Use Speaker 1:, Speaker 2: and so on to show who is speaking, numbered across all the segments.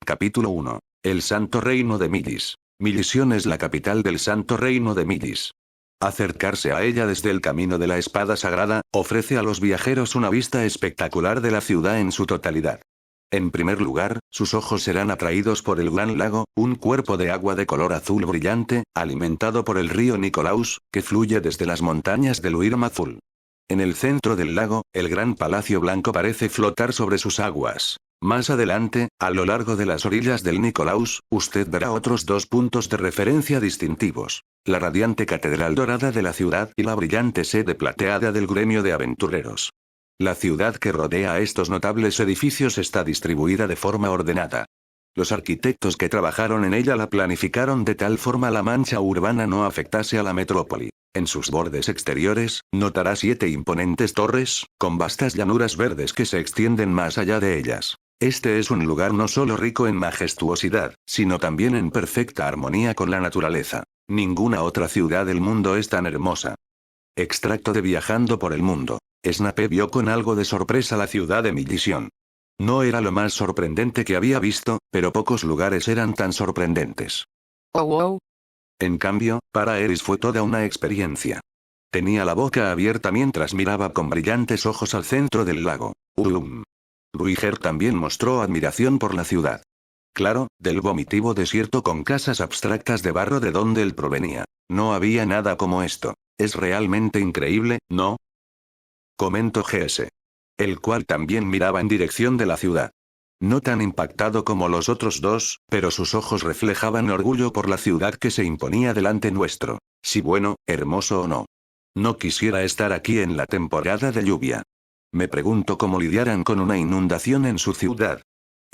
Speaker 1: Capítulo 1. El Santo Reino de Milis. Milisión es la capital del Santo Reino de Milis. Acercarse a ella desde el Camino de la Espada Sagrada, ofrece a los viajeros una vista espectacular de la ciudad en su totalidad. En primer lugar, sus ojos serán atraídos por el Gran Lago, un cuerpo de agua de color azul brillante, alimentado por el río Nicolaus, que fluye desde las montañas del Uirmazul. En el centro del lago, el gran palacio blanco parece flotar sobre sus aguas. Más adelante, a lo largo de las orillas del Nicolaus, usted verá otros dos puntos de referencia distintivos: la radiante catedral dorada de la ciudad y la brillante sede plateada del gremio de aventureros. La ciudad que rodea a estos notables edificios está distribuida de forma ordenada. Los arquitectos que trabajaron en ella la planificaron de tal forma la mancha urbana no afectase a la metrópoli. En sus bordes exteriores, notará 7 imponentes torres, con vastas llanuras verdes que se extienden más allá de ellas. Este es un lugar no solo rico en majestuosidad, sino también en perfecta armonía con la naturaleza. Ninguna otra ciudad del mundo es tan hermosa. Extracto de Viajando por el Mundo. Snape vio con algo de sorpresa la ciudad de Milisión. No era lo más sorprendente que había visto, pero pocos lugares eran tan sorprendentes.
Speaker 2: Oh, wow.
Speaker 1: En cambio, para Eris fue toda una experiencia. Tenía la boca abierta mientras miraba con brillantes ojos al centro del lago. Ruiger también mostró admiración por la ciudad. Claro, del vomitivo desierto con casas abstractas de barro de donde él provenía. No había nada como esto. Es realmente increíble, ¿no? Comentó GS. El cual también miraba en dirección de la ciudad. No tan impactado como los otros dos, pero sus ojos reflejaban orgullo por la ciudad que se imponía delante nuestro. Si bueno, hermoso o no. No quisiera estar aquí en la temporada de lluvia. Me pregunto cómo lidiaran con una inundación en su ciudad.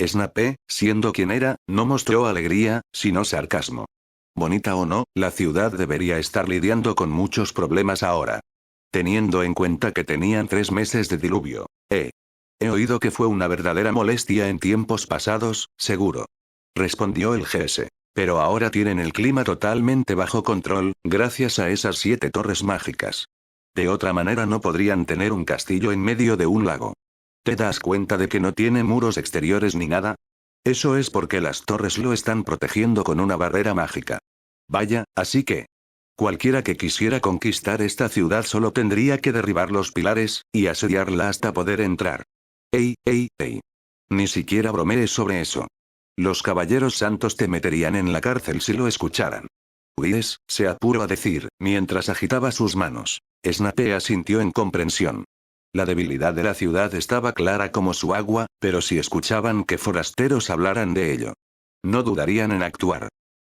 Speaker 1: Snape, siendo quien era, no mostró alegría, sino sarcasmo. Bonita o no, la ciudad debería estar lidiando con muchos problemas ahora. Teniendo en cuenta que tenían 3 meses de diluvio. He oído que fue una verdadera molestia en tiempos pasados, seguro. Respondió el GS. Pero ahora tienen el clima totalmente bajo control, gracias a esas 7 torres mágicas. De otra manera no podrían tener un castillo en medio de un lago. ¿Te das cuenta de que no tiene muros exteriores ni nada? Eso es porque las torres lo están protegiendo con una barrera mágica. Vaya, así que cualquiera que quisiera conquistar esta ciudad solo tendría que derribar los pilares, y asediarla hasta poder entrar. Ey. Ni siquiera bromees sobre eso. Los caballeros santos te meterían en la cárcel si lo escucharan. Uies, se apuró a decir, mientras agitaba sus manos. Snape asintió en comprensión. La debilidad de la ciudad estaba clara como su agua, pero si escuchaban que forasteros hablaran de ello, no dudarían en actuar.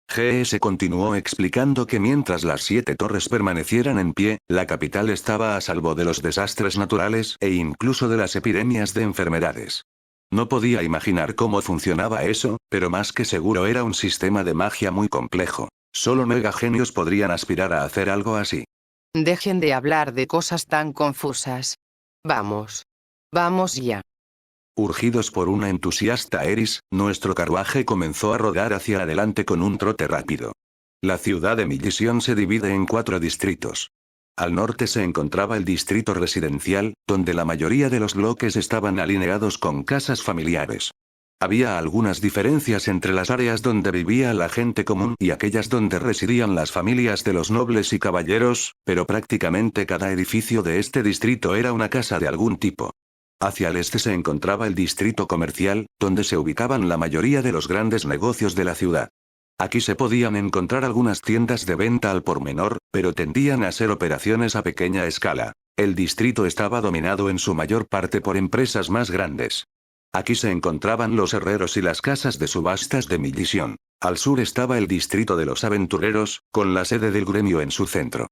Speaker 1: GS continuó explicando que mientras las 7 torres permanecieran en pie, la capital estaba a salvo de los desastres naturales e incluso de las epidemias de enfermedades. No podía imaginar cómo funcionaba eso, pero más que seguro era un sistema de magia muy complejo. Solo megagenios podrían aspirar a hacer algo así.
Speaker 2: Dejen de hablar de cosas tan confusas. Vamos. Vamos ya.
Speaker 1: Urgidos por una entusiasta Eris, nuestro carruaje comenzó a rodar hacia adelante con un trote rápido. La ciudad de Milisión se divide en 4 distritos. Al norte se encontraba el distrito residencial, donde la mayoría de los bloques estaban alineados con casas familiares. Había algunas diferencias entre las áreas donde vivía la gente común y aquellas donde residían las familias de los nobles y caballeros, pero prácticamente cada edificio de este distrito era una casa de algún tipo. Hacia el este se encontraba el distrito comercial, donde se ubicaban la mayoría de los grandes negocios de la ciudad. Aquí se podían encontrar algunas tiendas de venta al por menor, pero tendían a ser operaciones a pequeña escala. El distrito estaba dominado en su mayor parte por empresas más grandes. Aquí se encontraban los herreros y las casas de subastas de Milisión. Al sur estaba el distrito de los aventureros, con la sede del gremio en su centro.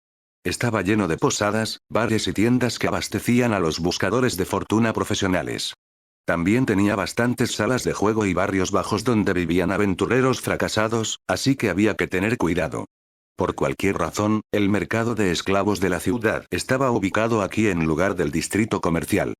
Speaker 1: Estaba lleno de posadas, bares y tiendas que abastecían a los buscadores de fortuna profesionales. También tenía bastantes salas de juego y barrios bajos donde vivían aventureros fracasados, así que había que tener cuidado. Por cualquier razón, el mercado de esclavos de la ciudad estaba ubicado aquí en lugar del distrito comercial.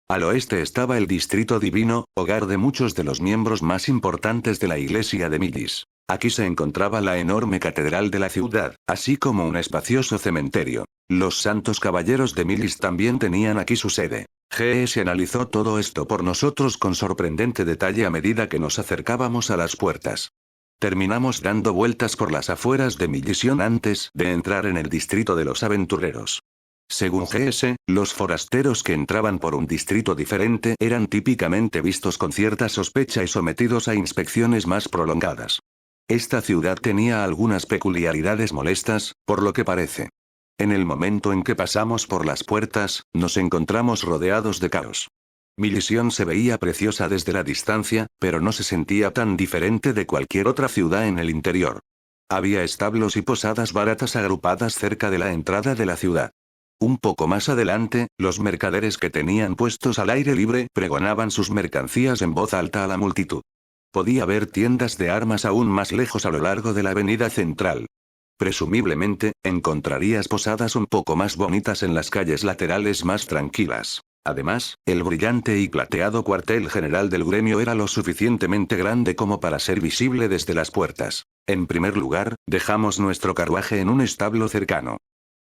Speaker 1: Al oeste estaba el distrito divino, hogar de muchos de los miembros más importantes de la iglesia de Milis. Aquí se encontraba la enorme catedral de la ciudad, así como un espacioso cementerio. Los santos caballeros de Milis también tenían aquí su sede. GS analizó todo esto por nosotros con sorprendente detalle a medida que nos acercábamos a las puertas. Terminamos dando vueltas por las afueras de Millisión antes de entrar en el distrito de los aventureros. Según GS, los forasteros que entraban por un distrito diferente eran típicamente vistos con cierta sospecha y sometidos a inspecciones más prolongadas. Esta ciudad tenía algunas peculiaridades molestas, por lo que parece. En el momento en que pasamos por las puertas, nos encontramos rodeados de caos. Millisión se veía preciosa desde la distancia, pero no se sentía tan diferente de cualquier otra ciudad en el interior. Había establos y posadas baratas agrupadas cerca de la entrada de la ciudad. Un poco más adelante, los mercaderes que tenían puestos al aire libre pregonaban sus mercancías en voz alta a la multitud. Podía ver tiendas de armas aún más lejos a lo largo de la avenida central. Presumiblemente, encontrarías posadas un poco más bonitas en las calles laterales más tranquilas. Además, el brillante y plateado cuartel general del gremio era lo suficientemente grande como para ser visible desde las puertas. En primer lugar, dejamos nuestro carruaje en un establo cercano.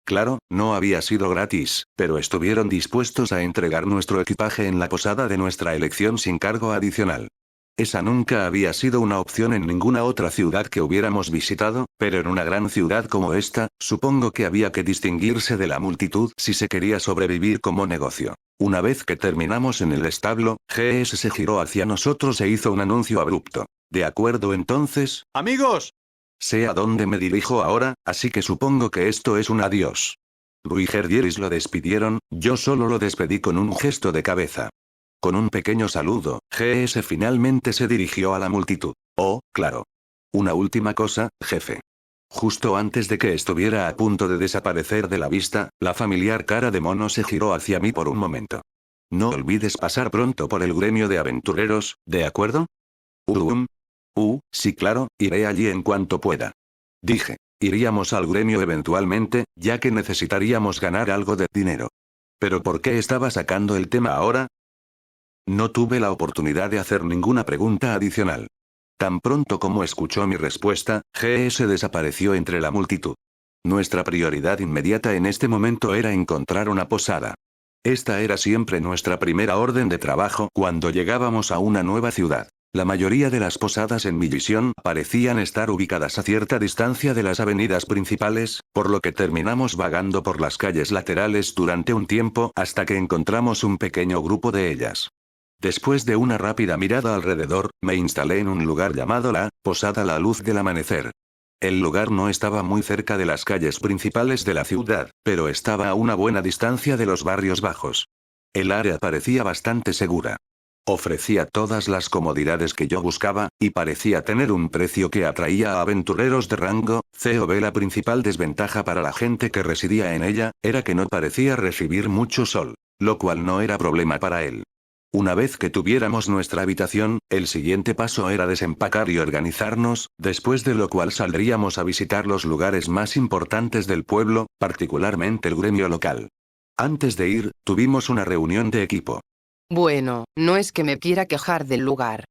Speaker 1: Claro, no había sido gratis, pero estuvieron dispuestos a entregar nuestro equipaje en la posada de nuestra elección sin cargo adicional. Esa nunca había sido una opción en ninguna otra ciudad que hubiéramos visitado, pero en una gran ciudad como esta, supongo que había que distinguirse de la multitud si se quería sobrevivir como negocio. Una vez que terminamos en el establo, GS se giró hacia nosotros e hizo un anuncio abrupto. ¿De acuerdo entonces?
Speaker 3: ¡Amigos!
Speaker 1: Sé a dónde me dirijo ahora, así que supongo que esto es un adiós. Ruiger y Eris lo despidieron, yo solo lo despedí con un gesto de cabeza. Con un pequeño saludo, GS finalmente se dirigió a la multitud. Oh, claro. Una última cosa, jefe. Justo antes de que estuviera a punto de desaparecer de la vista, la familiar cara de mono se giró hacia mí por un momento. No olvides pasar pronto por el gremio de aventureros, ¿de acuerdo? Sí claro, iré allí en cuanto pueda. Dije. Iríamos al gremio eventualmente, ya que necesitaríamos ganar algo de dinero. ¿Pero por qué estaba sacando el tema ahora? No tuve la oportunidad de hacer ninguna pregunta adicional. Tan pronto como escuchó mi respuesta, GS desapareció entre la multitud. Nuestra prioridad inmediata en este momento era encontrar una posada. Esta era siempre nuestra primera orden de trabajo cuando llegábamos a una nueva ciudad. La mayoría de las posadas en Millisión parecían estar ubicadas a cierta distancia de las avenidas principales, por lo que terminamos vagando por las calles laterales durante un tiempo hasta que encontramos un pequeño grupo de ellas. Después de una rápida mirada alrededor, me instalé en un lugar llamado la Posada La Luz del Amanecer. El lugar no estaba muy cerca de las calles principales de la ciudad, pero estaba a una buena distancia de los barrios bajos. El área parecía bastante segura. Ofrecía todas las comodidades que yo buscaba, y parecía tener un precio que atraía a aventureros de rango COB. La principal desventaja para la gente que residía en ella, era que no parecía recibir mucho sol, lo cual no era problema para él. Una vez que tuviéramos nuestra habitación, el siguiente paso era desempacar y organizarnos, después de lo cual saldríamos a visitar los lugares más importantes del pueblo, particularmente el gremio local. Antes de ir, tuvimos una reunión de equipo.
Speaker 2: Bueno, no es que me quiera quejar del lugar.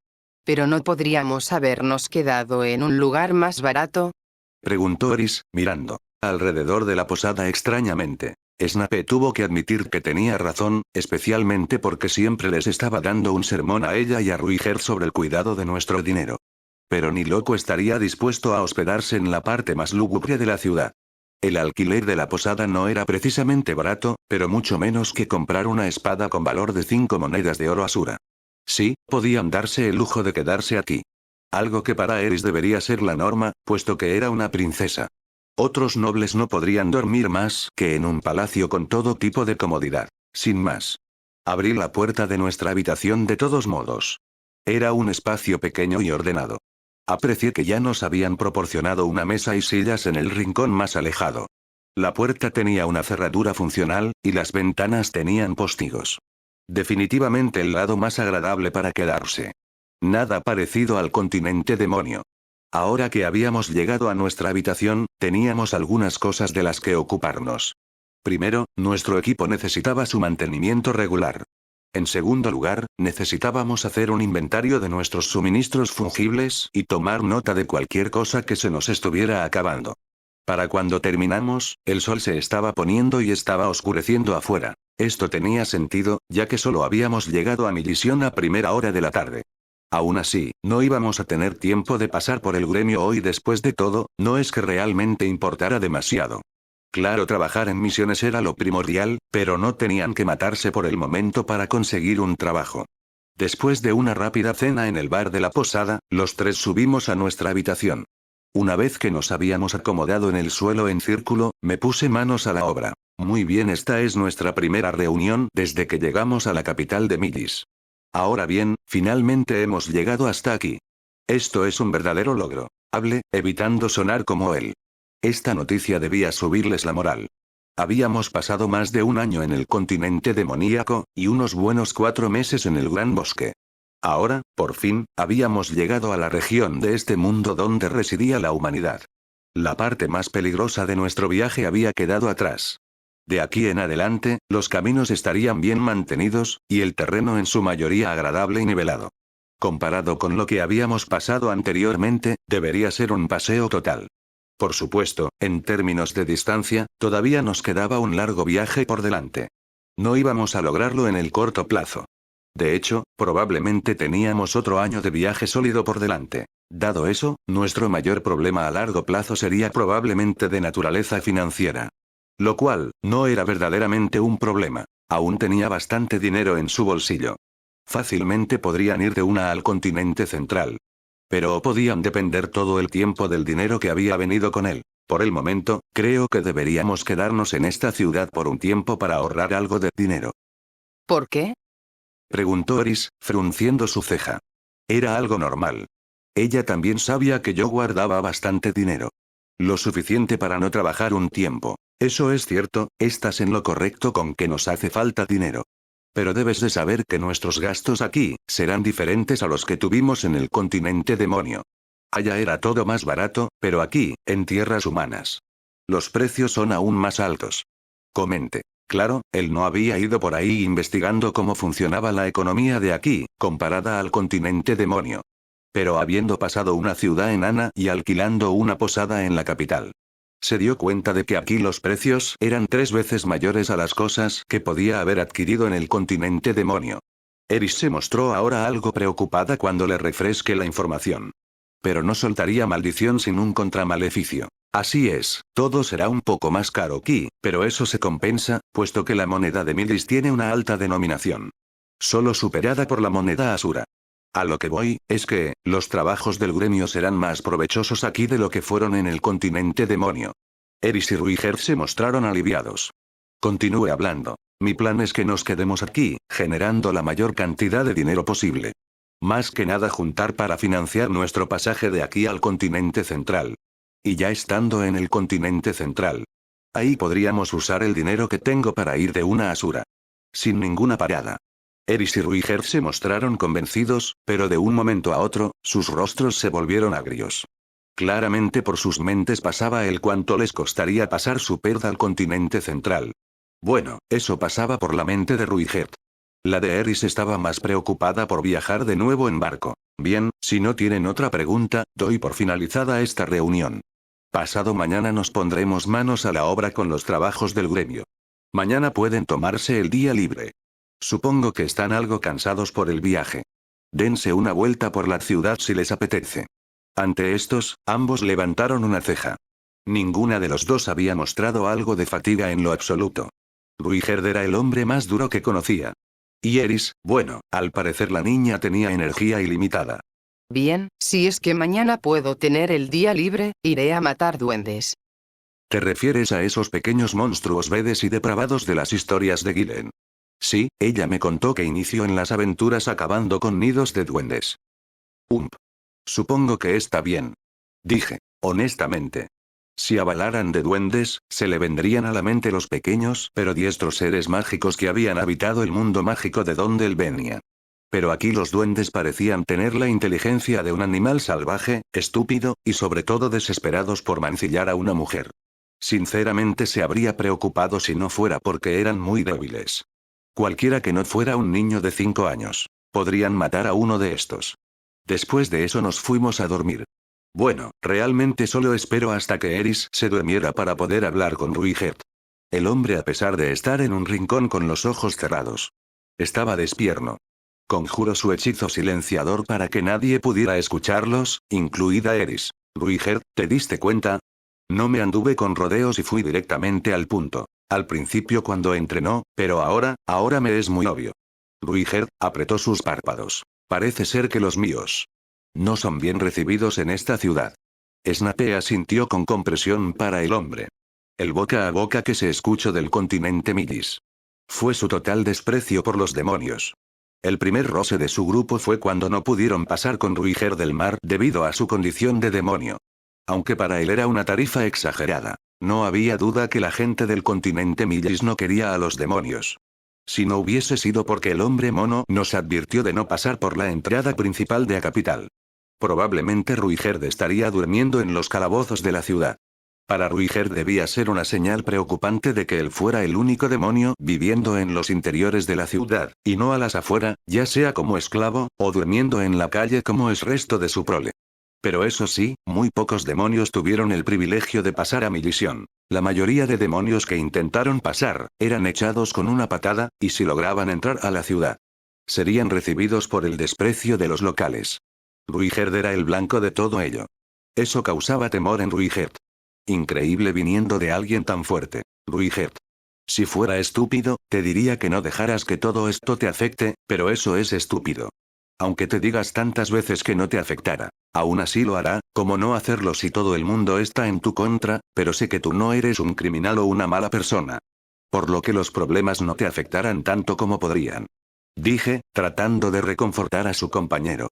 Speaker 2: ¿Pero no podríamos habernos quedado en un lugar más barato?
Speaker 1: Preguntó Eris, mirando alrededor de la posada extrañamente. Snape tuvo que admitir que tenía razón, especialmente porque siempre les estaba dando un sermón a ella y a Ruiger sobre el cuidado de nuestro dinero. Pero ni loco estaría dispuesto a hospedarse en la parte más lúgubre de la ciudad. El alquiler de la posada no era precisamente barato, pero mucho menos que comprar una espada con valor de 5 monedas de oro Asura. Sí, podían darse el lujo de quedarse aquí. Algo que para Eris debería ser la norma, puesto que era una princesa. Otros nobles no podrían dormir más que en un palacio con todo tipo de comodidad. Sin más. Abrí la puerta de nuestra habitación de todos modos. Era un espacio pequeño y ordenado. Aprecié que ya nos habían proporcionado una mesa y sillas en el rincón más alejado. La puerta tenía una cerradura funcional, y las ventanas tenían postigos. Definitivamente el lado más agradable para quedarse. Nada parecido al continente demonio. Ahora que habíamos llegado a nuestra habitación, teníamos algunas cosas de las que ocuparnos. Primero, nuestro equipo necesitaba su mantenimiento regular. En segundo lugar, necesitábamos hacer un inventario de nuestros suministros fungibles y tomar nota de cualquier cosa que se nos estuviera acabando. Para cuando terminamos, el sol se estaba poniendo y estaba oscureciendo afuera. Esto tenía sentido, ya que solo habíamos llegado a Millison a primera hora de la tarde. Aún así, no íbamos a tener tiempo de pasar por el gremio hoy. Después de todo, no es que realmente importara demasiado. Claro, trabajar en misiones era lo primordial, pero no tenían que matarse por el momento para conseguir un trabajo. Después de una rápida cena en el bar de la posada, los tres subimos a nuestra habitación. Una vez que nos habíamos acomodado en el suelo en círculo, me puse manos a la obra. Muy bien, esta es nuestra primera reunión desde que llegamos a la capital de Millis. Ahora bien, finalmente hemos llegado hasta aquí. Esto es un verdadero logro. Hablé, evitando sonar como él. Esta noticia debía subirles la moral. Habíamos pasado más de un año en el continente demoníaco, y unos buenos 4 meses en el Gran Bosque. Ahora, por fin, habíamos llegado a la región de este mundo donde residía la humanidad. La parte más peligrosa de nuestro viaje había quedado atrás. De aquí en adelante, los caminos estarían bien mantenidos, y el terreno en su mayoría agradable y nivelado. Comparado con lo que habíamos pasado anteriormente, debería ser un paseo total. Por supuesto, en términos de distancia, todavía nos quedaba un largo viaje por delante. No íbamos a lograrlo en el corto plazo. De hecho, probablemente teníamos otro año de viaje sólido por delante. Dado eso, nuestro mayor problema a largo plazo sería probablemente de naturaleza financiera. Lo cual, no era verdaderamente un problema. Aún tenía bastante dinero en su bolsillo. Fácilmente podrían ir de una al continente central. Pero podían depender todo el tiempo del dinero que había venido con él. Por el momento, creo que deberíamos quedarnos en esta ciudad por un tiempo para ahorrar algo de dinero.
Speaker 2: ¿Por qué?
Speaker 1: Preguntó Eris, frunciendo su ceja. Era algo normal. Ella también sabía que yo guardaba bastante dinero. Lo suficiente para no trabajar un tiempo. Eso es cierto, estás en lo correcto con que nos hace falta dinero. Pero debes de saber que nuestros gastos aquí serán diferentes a los que tuvimos en el continente demonio. Allá era todo más barato, pero aquí, en tierras humanas, los precios son aún más altos. Comente. Claro, él no había ido por ahí investigando cómo funcionaba la economía de aquí, comparada al continente demonio. Pero habiendo pasado una ciudad enana y alquilando una posada en la capital, se dio cuenta de que aquí los precios eran 3 veces mayores a las cosas que podía haber adquirido en el continente demonio. Eris se mostró ahora algo preocupada cuando le refresqué la información. Pero no soltaría maldición sin un contramaleficio. Así es, todo será un poco más caro aquí, pero eso se compensa, puesto que la moneda de Millis tiene una alta denominación. Solo superada por la moneda Asura. A lo que voy, es que, los trabajos del gremio serán más provechosos aquí de lo que fueron en el continente demonio. Eris y Ruiger se mostraron aliviados. Continúe hablando. Mi plan es que nos quedemos aquí, generando la mayor cantidad de dinero posible. Más que nada juntar para financiar nuestro pasaje de aquí al continente central. Y ya estando en el continente central, ahí podríamos usar el dinero que tengo para ir de una a Asura. Sin ninguna parada. Eris y Ruiger se mostraron convencidos, pero de un momento a otro, sus rostros se volvieron agrios. Claramente por sus mentes pasaba el cuánto les costaría pasar su perda al continente central. Bueno, eso pasaba por la mente de Ruiger. La de Eris estaba más preocupada por viajar de nuevo en barco. Bien, si no tienen otra pregunta, doy por finalizada esta reunión. Pasado mañana nos pondremos manos a la obra con los trabajos del gremio. Mañana pueden tomarse el día libre. Supongo que están algo cansados por el viaje. Dense una vuelta por la ciudad si les apetece. Ante estos, ambos levantaron una ceja. Ninguna de los dos había mostrado algo de fatiga en lo absoluto. Ruiger era el hombre más duro que conocía. Y Eris, bueno, al parecer la niña tenía energía ilimitada.
Speaker 2: Bien, si es que mañana puedo tener el día libre, iré a matar duendes.
Speaker 1: ¿Te refieres a esos pequeños monstruos bedes y depravados de las historias de Gillen? Sí, ella me contó que inició en las aventuras acabando con nidos de duendes. Supongo que está bien. Dije, honestamente. Si hablaran de duendes, se le vendrían a la mente los pequeños pero diestros seres mágicos que habían habitado el mundo mágico de donde él venía. Pero aquí los duendes parecían tener la inteligencia de un animal salvaje, estúpido, y sobre todo desesperados por mancillar a una mujer. Sinceramente se habría preocupado si no fuera porque eran muy débiles. Cualquiera que no fuera un niño de 5 años. Podrían matar a uno de estos. Después de eso nos fuimos a dormir. Bueno, realmente solo espero hasta que Eris se durmiera para poder hablar con Ruigert. El hombre, a pesar de estar en un rincón con los ojos cerrados, estaba despierto. Conjuró su hechizo silenciador para que nadie pudiera escucharlos, incluida Eris. Ruigert, ¿te diste cuenta? No me anduve con rodeos y fui directamente al punto. Al principio cuando entrenó, pero ahora me es muy obvio. Ruigert apretó sus párpados. Parece ser que los míos no son bien recibidos en esta ciudad. Snape asintió con compresión para el hombre. El boca a boca que se escuchó del continente Midis fue su total desprecio por los demonios. El primer roce de su grupo fue cuando no pudieron pasar con Ruigert del mar debido a su condición de demonio. Aunque para él era una tarifa exagerada, no había duda que la gente del continente Midis no quería a los demonios. Si no hubiese sido porque el hombre mono nos advirtió de no pasar por la entrada principal de la capital, probablemente Ruigert estaría durmiendo en los calabozos de la ciudad. Para Ruigert debía ser una señal preocupante de que él fuera el único demonio viviendo en los interiores de la ciudad, y no a las afuera, ya sea como esclavo, o durmiendo en la calle como es resto de su prole. Pero eso sí, muy pocos demonios tuvieron el privilegio de pasar a Milisión. La mayoría de demonios que intentaron pasar, eran echados con una patada, y si lograban entrar a la ciudad, serían recibidos por el desprecio de los locales. Ruigert era el blanco de todo ello. Eso causaba temor en Ruigert. Increíble viniendo de alguien tan fuerte. Ruigert. Si fuera estúpido, te diría que no dejaras que todo esto te afecte, pero eso es estúpido. Aunque te digas tantas veces que no te afectara, aún así lo hará, como no hacerlo si todo el mundo está en tu contra, pero sé que tú no eres un criminal o una mala persona. Por lo que los problemas no te afectarán tanto como podrían. Dije, tratando de reconfortar a su compañero.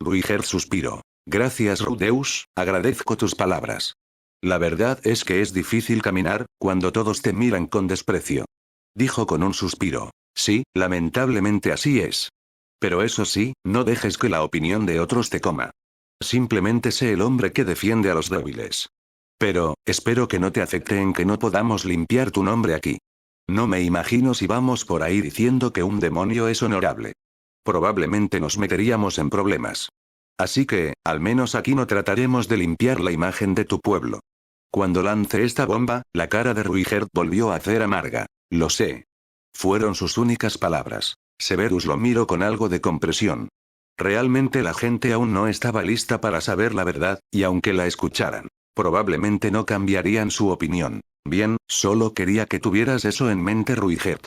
Speaker 1: Ruigert suspiró. Gracias Rudeus, agradezco tus palabras. La verdad es que es difícil caminar, cuando todos te miran con desprecio. Dijo con un suspiro. Sí, lamentablemente así es. Pero eso sí, no dejes que la opinión de otros te coma. Simplemente sé el hombre que defiende a los débiles. Pero, espero que no te afecte en que no podamos limpiar tu nombre aquí. No me imagino si vamos por ahí diciendo que un demonio es honorable. Probablemente nos meteríamos en problemas. Así que, al menos aquí no trataremos de limpiar la imagen de tu pueblo. Cuando lancé esta bomba, la cara de Ruigert volvió a ser amarga. Lo sé. Fueron sus únicas palabras. Severus lo miró con algo de compresión. Realmente la gente aún no estaba lista para saber la verdad, y aunque la escucharan, probablemente no cambiarían su opinión. Bien, solo quería que tuvieras eso en mente Ruigert.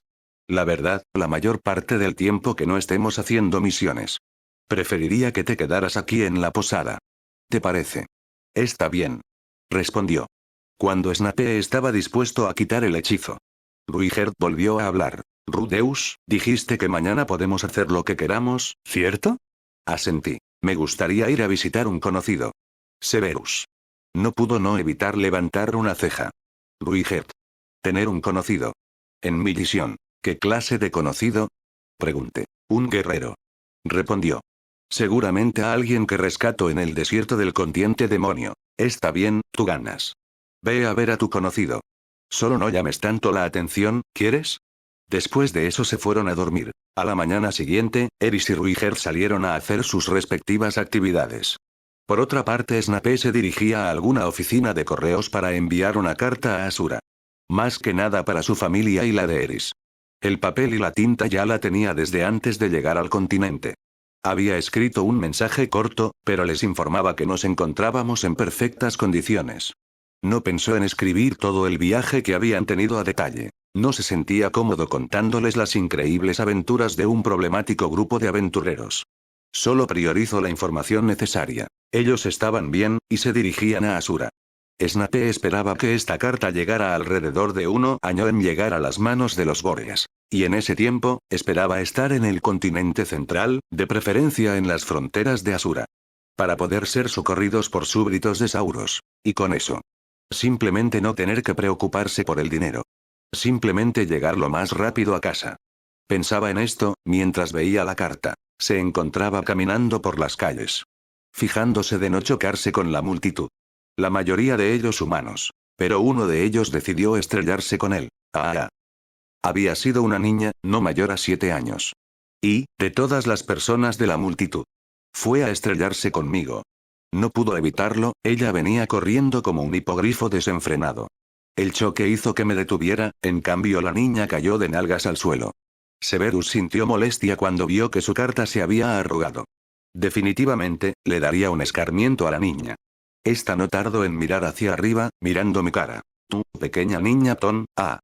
Speaker 1: La verdad, la mayor parte del tiempo que no estemos haciendo misiones. Preferiría que te quedaras aquí en la posada. ¿Te parece? Está bien. Respondió. Cuando Snape estaba dispuesto a quitar el hechizo, Ruigert volvió a hablar. Rudeus, dijiste que mañana podemos hacer lo que queramos, ¿cierto? Asentí. Me gustaría ir a visitar un conocido. Severus. No pudo no evitar levantar una ceja. Ruigert. Tener un conocido. En mi visión. ¿Qué clase de conocido? Pregunté. Un guerrero. Respondió. Seguramente a alguien que rescato en el desierto del continente demonio. Está bien, tú ganas. Ve a ver a tu conocido. Solo no llames tanto la atención, ¿quieres? Después de eso se fueron a dormir. A la mañana siguiente, Eris y Ruigert salieron a hacer sus respectivas actividades. Por otra parte, Snape se dirigía a alguna oficina de correos para enviar una carta a Asura. Más que nada para su familia y la de Eris. El papel y la tinta ya la tenía desde antes de llegar al continente. Había escrito un mensaje corto, pero les informaba que nos encontrábamos en perfectas condiciones. No pensó en escribir todo el viaje que habían tenido a detalle. No se sentía cómodo contándoles las increíbles aventuras de un problemático grupo de aventureros. Solo priorizó la información necesaria. Ellos estaban bien, y se dirigían a Asura. Snape esperaba que esta carta llegara alrededor de 1 año en llegar a las manos de los Boreas. Y en ese tiempo, esperaba estar en el continente central, de preferencia en las fronteras de Asura. Para poder ser socorridos por súbditos de Sauros. Y con eso. Simplemente no tener que preocuparse por el dinero. Simplemente llegar lo más rápido a casa. Pensaba en esto, mientras veía la carta. Se encontraba caminando por las calles. Fijándose de no chocarse con la multitud. La mayoría de ellos humanos. Pero uno de ellos decidió estrellarse con él. Había sido una niña, no mayor a 7 años. Y, de todas las personas de la multitud, fue a estrellarse conmigo. No pudo evitarlo, ella venía corriendo como un hipogrifo desenfrenado. El choque hizo que me detuviera, en cambio la niña cayó de nalgas al suelo. Severus sintió molestia cuando vio que su carta se había arrugado. Definitivamente, le daría un escarmiento a la niña. Esta no tardó en mirar hacia arriba, mirando mi cara. Tú, pequeña niña Ton, ah.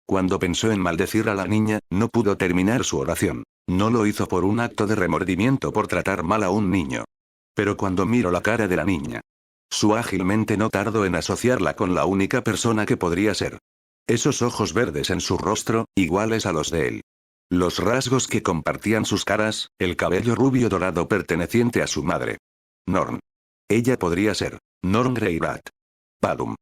Speaker 1: Cuando pensó en maldecir a la niña, no pudo terminar su oración. No lo hizo por un acto de remordimiento por tratar mal a un niño. Pero cuando miro la cara de la niña, su ágil mente no tardó en asociarla con la única persona que podría ser. Esos ojos verdes en su rostro, iguales a los de él. Los rasgos que compartían sus caras, el cabello rubio dorado perteneciente a su madre. Norn. Ella podría ser Norn Greyrat. Padum.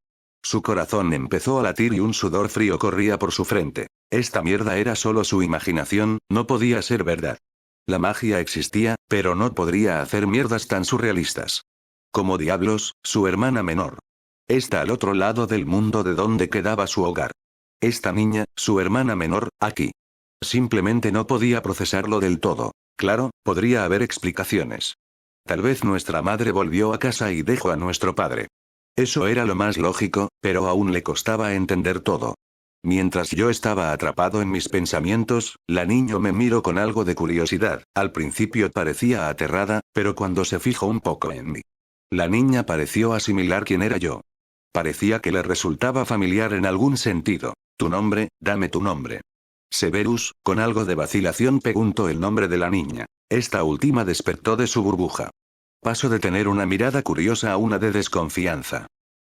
Speaker 1: Su corazón empezó a latir y un sudor frío corría por su frente. Esta mierda era solo su imaginación, no podía ser verdad. La magia existía, pero no podría hacer mierdas tan surrealistas. Como diablos, su hermana menor. Está al otro lado del mundo de donde quedaba su hogar. Esta niña, su hermana menor, aquí. Simplemente no podía procesarlo del todo. Claro, podría haber explicaciones. Tal vez nuestra madre volvió a casa y dejó a nuestro padre. Eso era lo más lógico, pero aún le costaba entender todo. Mientras yo estaba atrapado en mis pensamientos, la niña me miró con algo de curiosidad. Al principio parecía aterrada, pero cuando se fijó un poco en mí, la niña pareció asimilar quién era yo. Parecía que le resultaba familiar en algún sentido. Tu nombre, dame tu nombre. Severus, con algo de vacilación preguntó el nombre de la niña. Esta última despertó de su burbuja. Pasó de tener una mirada curiosa a una de desconfianza.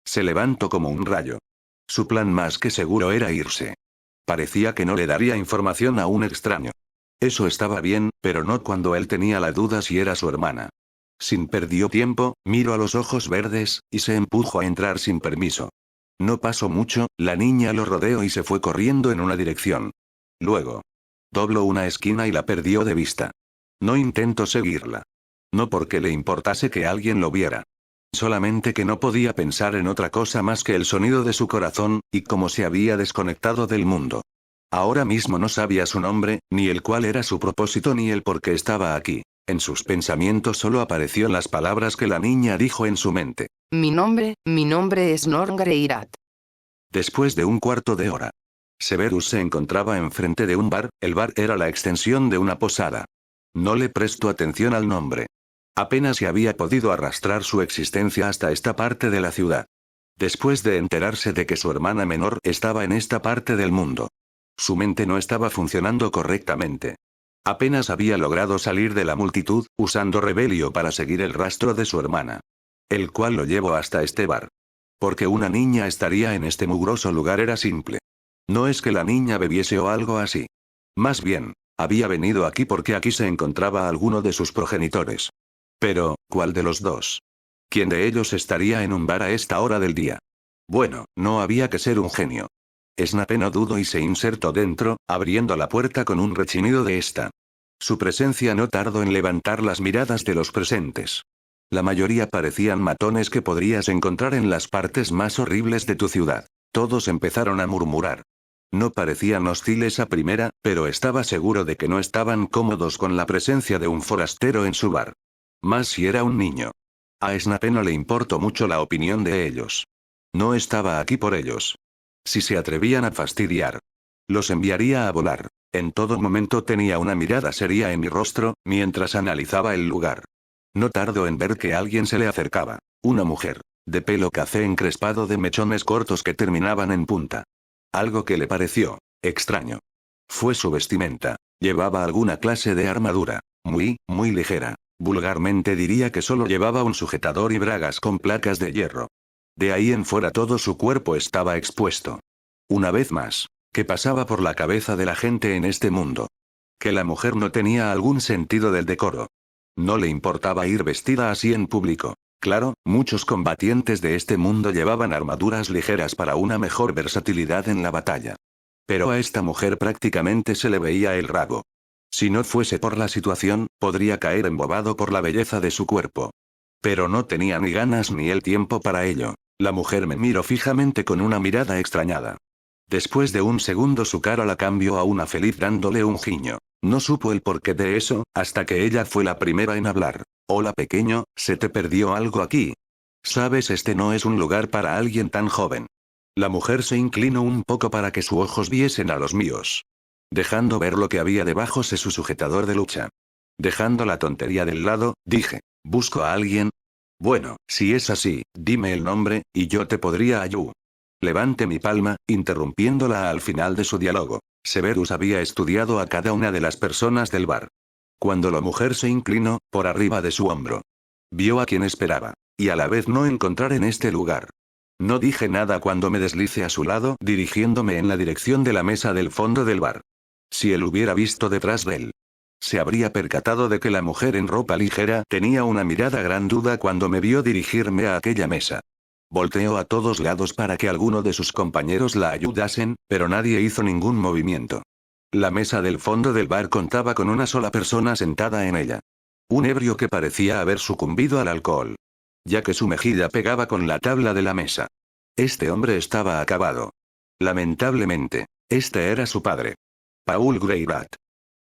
Speaker 1: Se levantó como un rayo. Su plan más que seguro era irse. Parecía que no le daría información a un extraño. Eso estaba bien, pero no cuando él tenía la duda si era su hermana. Sin perdió tiempo, miró a los ojos verdes, y se empujó a entrar sin permiso. No pasó mucho, la niña lo rodeó y se fue corriendo en una dirección. Luego, dobló una esquina y la perdió de vista. No intentó seguirla. No porque le importase que alguien lo viera. Solamente que no podía pensar en otra cosa más que el sonido de su corazón, y cómo se había desconectado del mundo. Ahora mismo no sabía su nombre, ni el cuál era su propósito ni el por qué estaba aquí. En sus pensamientos solo aparecieron las palabras que la niña dijo en su mente.
Speaker 2: Mi nombre es Norn Greyrat.
Speaker 1: Después de un cuarto de hora, Severus se encontraba enfrente de un bar, el bar era la extensión de una posada. No le prestó atención al nombre. Apenas se había podido arrastrar su existencia hasta esta parte de la ciudad. Después de enterarse de que su hermana menor estaba en esta parte del mundo. Su mente no estaba funcionando correctamente. Apenas había logrado salir de la multitud, usando Rebelio para seguir el rastro de su hermana. El cual lo llevó hasta este bar. Porque una niña estaría en este mugroso lugar era simple. No es que la niña bebiese o algo así. Más bien, había venido aquí porque aquí se encontraba alguno de sus progenitores. Pero, ¿cuál de los dos? ¿Quién de ellos estaría en un bar a esta hora del día? Bueno, no había que ser un genio. Snape no dudó y se insertó dentro, abriendo la puerta con un rechinido de esta. Su presencia no tardó en levantar las miradas de los presentes. La mayoría parecían matones que podrías encontrar en las partes más horribles de tu ciudad. Todos empezaron a murmurar. No parecían hostiles a primera, pero estaba seguro de que no estaban cómodos con la presencia de un forastero en su bar. Más si era un niño. A Snape no le importó mucho la opinión de ellos. No estaba aquí por ellos. Si se atrevían a fastidiar, los enviaría a volar. En todo momento tenía una mirada seria en mi rostro, mientras analizaba el lugar. No tardó en ver que alguien se le acercaba. Una mujer, de pelo café encrespado de mechones cortos que terminaban en punta. Algo que le pareció extraño fue su vestimenta. Llevaba alguna clase de armadura, muy ligera. Vulgarmente diría que solo llevaba un sujetador y bragas con placas de hierro. De ahí en fuera todo su cuerpo estaba expuesto. Una vez más, ¿qué pasaba por la cabeza de la gente en este mundo? Que la mujer no tenía algún sentido del decoro. No le importaba ir vestida así en público. Claro, muchos combatientes de este mundo llevaban armaduras ligeras para una mejor versatilidad en la batalla. Pero a esta mujer prácticamente se le veía el rabo. Si no fuese por la situación, podría caer embobado por la belleza de su cuerpo. Pero no tenía ni ganas ni el tiempo para ello. La mujer me miró fijamente con una mirada extrañada. Después de un segundo su cara la cambió a una feliz dándole un guiño. No supo el porqué de eso, hasta que ella fue la primera en hablar. Hola pequeño, ¿se te perdió algo aquí? Sabes, este no es un lugar para alguien tan joven. La mujer se inclinó un poco para que sus ojos viesen a los míos. Dejando ver lo que había debajo de su sujetador de lucha. Dejando la tontería del lado, dije, ¿busco a alguien? Bueno, si es así, dime el nombre, y yo te podría ayudar. Levanté mi palma, interrumpiéndola al final de su diálogo. Severus había estudiado a cada una de las personas del bar. Cuando la mujer se inclinó, por arriba de su hombro. Vio a quien esperaba. Y a la vez no encontrar en este lugar. No dije nada cuando me deslicé a su lado, dirigiéndome en la dirección de la mesa del fondo del bar. Si él hubiera visto detrás de él, se habría percatado de que la mujer en ropa ligera tenía una mirada gran duda cuando me vio dirigirme a aquella mesa. Volteó a todos lados para que alguno de sus compañeros la ayudasen, pero nadie hizo ningún movimiento. La mesa del fondo del bar contaba con una sola persona sentada en ella. Un ebrio que parecía haber sucumbido al alcohol, ya que su mejilla pegaba con la tabla de la mesa. Este hombre estaba acabado. Lamentablemente, este era su padre. Paul Greyrat.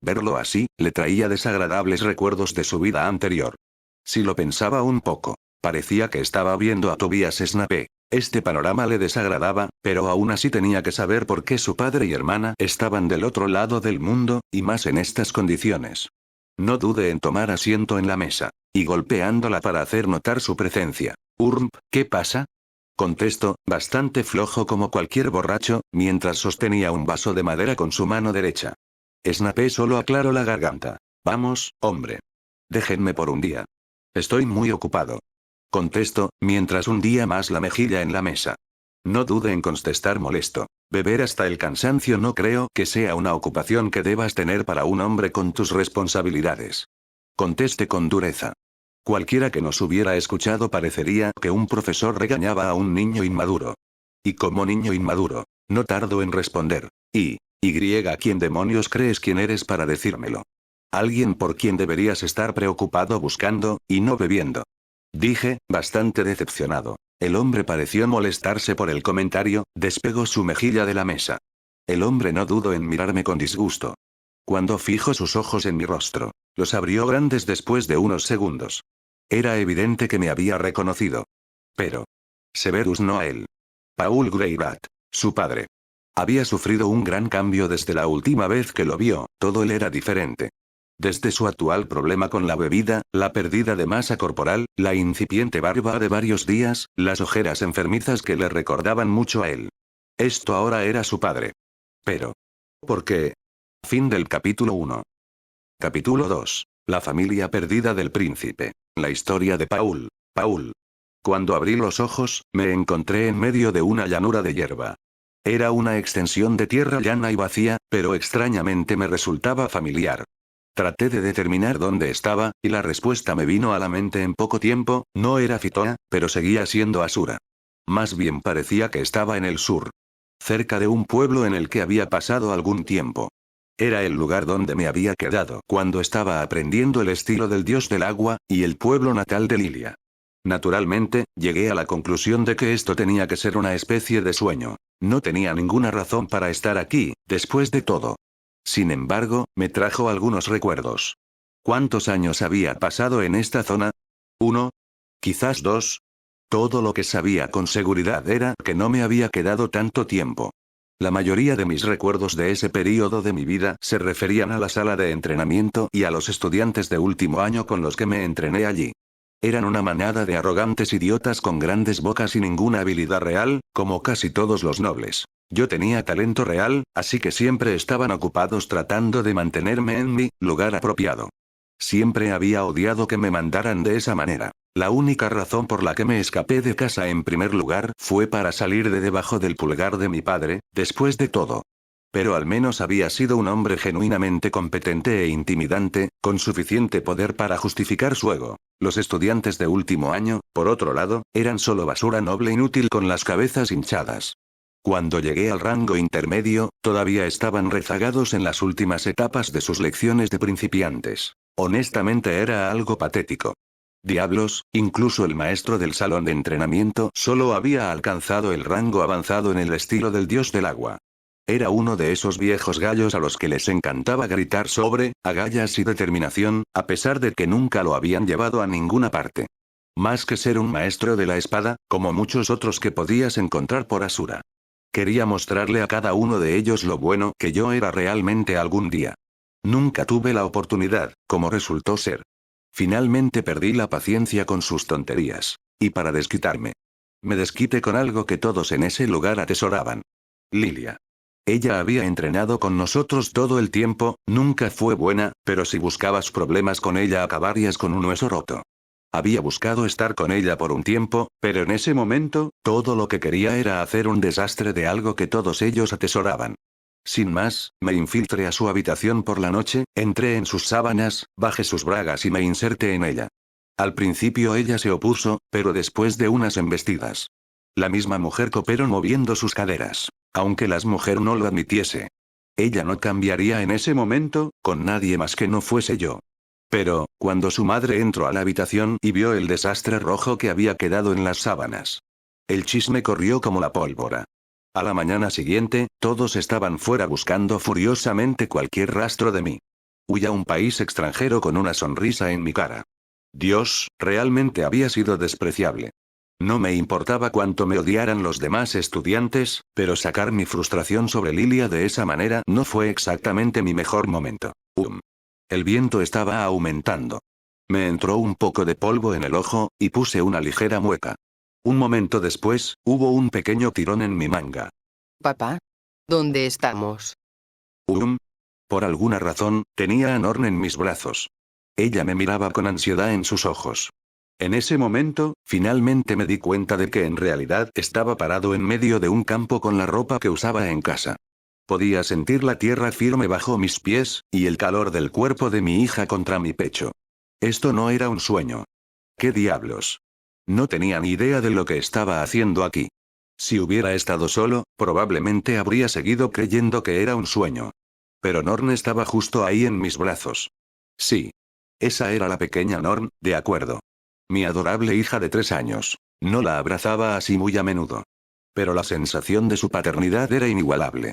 Speaker 1: Verlo así, le traía desagradables recuerdos de su vida anterior. Si lo pensaba un poco, parecía que estaba viendo a Tobias Snape. Este panorama le desagradaba, pero aún así tenía que saber por qué su padre y hermana estaban del otro lado del mundo, y más en estas condiciones. No dude en tomar asiento en la mesa, y golpeándola para hacer notar su presencia. ¿Qué pasa? Contestó, bastante flojo como cualquier borracho, mientras sostenía un vaso de madera con su mano derecha. Snape solo aclaró la garganta. Vamos, hombre. Déjenme por un día. Estoy muy ocupado. Contestó, mientras hundía más la mejilla en la mesa. No dude en contestar molesto. Beber hasta el cansancio no creo que sea una ocupación que debas tener para un hombre con tus responsabilidades. Conteste con dureza. Cualquiera que nos hubiera escuchado parecería que un profesor regañaba a un niño inmaduro. Y como niño inmaduro, no tardo en responder. ¿Quién demonios crees quién eres para decírmelo? Alguien por quien deberías estar preocupado buscando, y no bebiendo. Dije, bastante decepcionado. El hombre pareció molestarse por el comentario, despegó su mejilla de la mesa. El hombre no dudó en mirarme con disgusto. Cuando fijó sus ojos en mi rostro, los abrió grandes después de unos segundos. Era evidente que me había reconocido. Pero Severus no a él. Paul Greyrat, su padre. Había sufrido un gran cambio desde la última vez que lo vio, todo él era diferente. Desde su actual problema con la bebida, la pérdida de masa corporal, la incipiente barba de varios días, las ojeras enfermizas que le recordaban mucho a él. Esto ahora era su padre. Pero ¿por qué? Fin del capítulo 1. Capítulo 2. La familia perdida del príncipe. La historia de Paul. Cuando abrí los ojos, me encontré en medio de una llanura de hierba. Era una extensión de tierra llana y vacía, pero extrañamente me resultaba familiar. Traté de determinar dónde estaba, y la respuesta me vino a la mente en poco tiempo. No era Fitoa, pero seguía siendo Asura. Más bien parecía que estaba en el sur. Cerca de un pueblo en el que había pasado algún tiempo. Era el lugar donde me había quedado cuando estaba aprendiendo el estilo del dios del agua, y el pueblo natal de Lilia. Naturalmente, llegué a la conclusión de que esto tenía que ser una especie de sueño. No tenía ninguna razón para estar aquí, después de todo. Sin embargo, me trajo algunos recuerdos. ¿Cuántos años había pasado en esta zona? 1. Quizás 2. Todo lo que sabía con seguridad era que no me había quedado tanto tiempo. La mayoría de mis recuerdos de ese período de mi vida se referían a la sala de entrenamiento y a los estudiantes de último año con los que me entrené allí. Eran una manada de arrogantes idiotas con grandes bocas y ninguna habilidad real, como casi todos los nobles. Yo tenía talento real, así que siempre estaban ocupados tratando de mantenerme en mi lugar apropiado. Siempre había odiado que me mandaran de esa manera. La única razón por la que me escapé de casa en primer lugar fue para salir de debajo del pulgar de mi padre, después de todo. Pero al menos había sido un hombre genuinamente competente e intimidante, con suficiente poder para justificar su ego. Los estudiantes de último año, por otro lado, eran solo basura noble inútil con las cabezas hinchadas. Cuando llegué al rango intermedio, todavía estaban rezagados en las últimas etapas de sus lecciones de principiantes. Honestamente era algo patético. Diablos, incluso el maestro del salón de entrenamiento solo había alcanzado el rango avanzado en el estilo del dios del agua. Era uno de esos viejos gallos a los que les encantaba gritar sobre agallas y determinación, a pesar de que nunca lo habían llevado a ninguna parte. Más que ser un maestro de la espada, como muchos otros que podías encontrar por Asura. Quería mostrarle a cada uno de ellos lo bueno que yo era realmente algún día. Nunca tuve la oportunidad, como resultó ser. Finalmente perdí la paciencia con sus tonterías. Y para desquitarme. Me desquité con algo que todos en ese lugar atesoraban. Lilia. Ella había entrenado con nosotros todo el tiempo, nunca fue buena, pero si buscabas problemas con ella acabarías con un hueso roto. Había buscado estar con ella por un tiempo, pero en ese momento, todo lo que quería era hacer un desastre de algo que todos ellos atesoraban. Sin más, me infiltré a su habitación por la noche, entré en sus sábanas, bajé sus bragas y me inserté en ella. Al principio ella se opuso, pero después de unas embestidas. La misma mujer cooperó moviendo sus caderas, aunque la mujer no lo admitiese. Ella no cambiaría en ese momento, con nadie más que no fuese yo. Pero, cuando su madre entró a la habitación y vio el desastre rojo que había quedado en las sábanas. El chisme corrió como la pólvora. A la mañana siguiente, todos estaban fuera buscando furiosamente cualquier rastro de mí. Huí a un país extranjero con una sonrisa en mi cara. Dios, realmente había sido despreciable. No me importaba cuánto me odiaran los demás estudiantes, pero sacar mi frustración sobre Lilia de esa manera no fue exactamente mi mejor momento. El viento estaba aumentando. Me entró un poco de polvo en el ojo, y puse una ligera mueca. Un momento después, hubo un pequeño tirón en mi manga.
Speaker 2: Papá. ¿Dónde estamos?
Speaker 1: Por alguna razón, tenía a Norn en mis brazos. Ella me miraba con ansiedad en sus ojos. En ese momento, finalmente me di cuenta de que en realidad estaba parado en medio de un campo con la ropa que usaba en casa. Podía sentir la tierra firme bajo mis pies, y el calor del cuerpo de mi hija contra mi pecho. Esto no era un sueño. ¿Qué diablos? No tenía ni idea de lo que estaba haciendo aquí. Si hubiera estado solo, probablemente habría seguido creyendo que era un sueño. Pero Norn estaba justo ahí en mis brazos. Sí. Esa era la pequeña Norn, de acuerdo. Mi adorable hija de 3 años. No la abrazaba así muy a menudo. Pero la sensación de su paternidad era inigualable.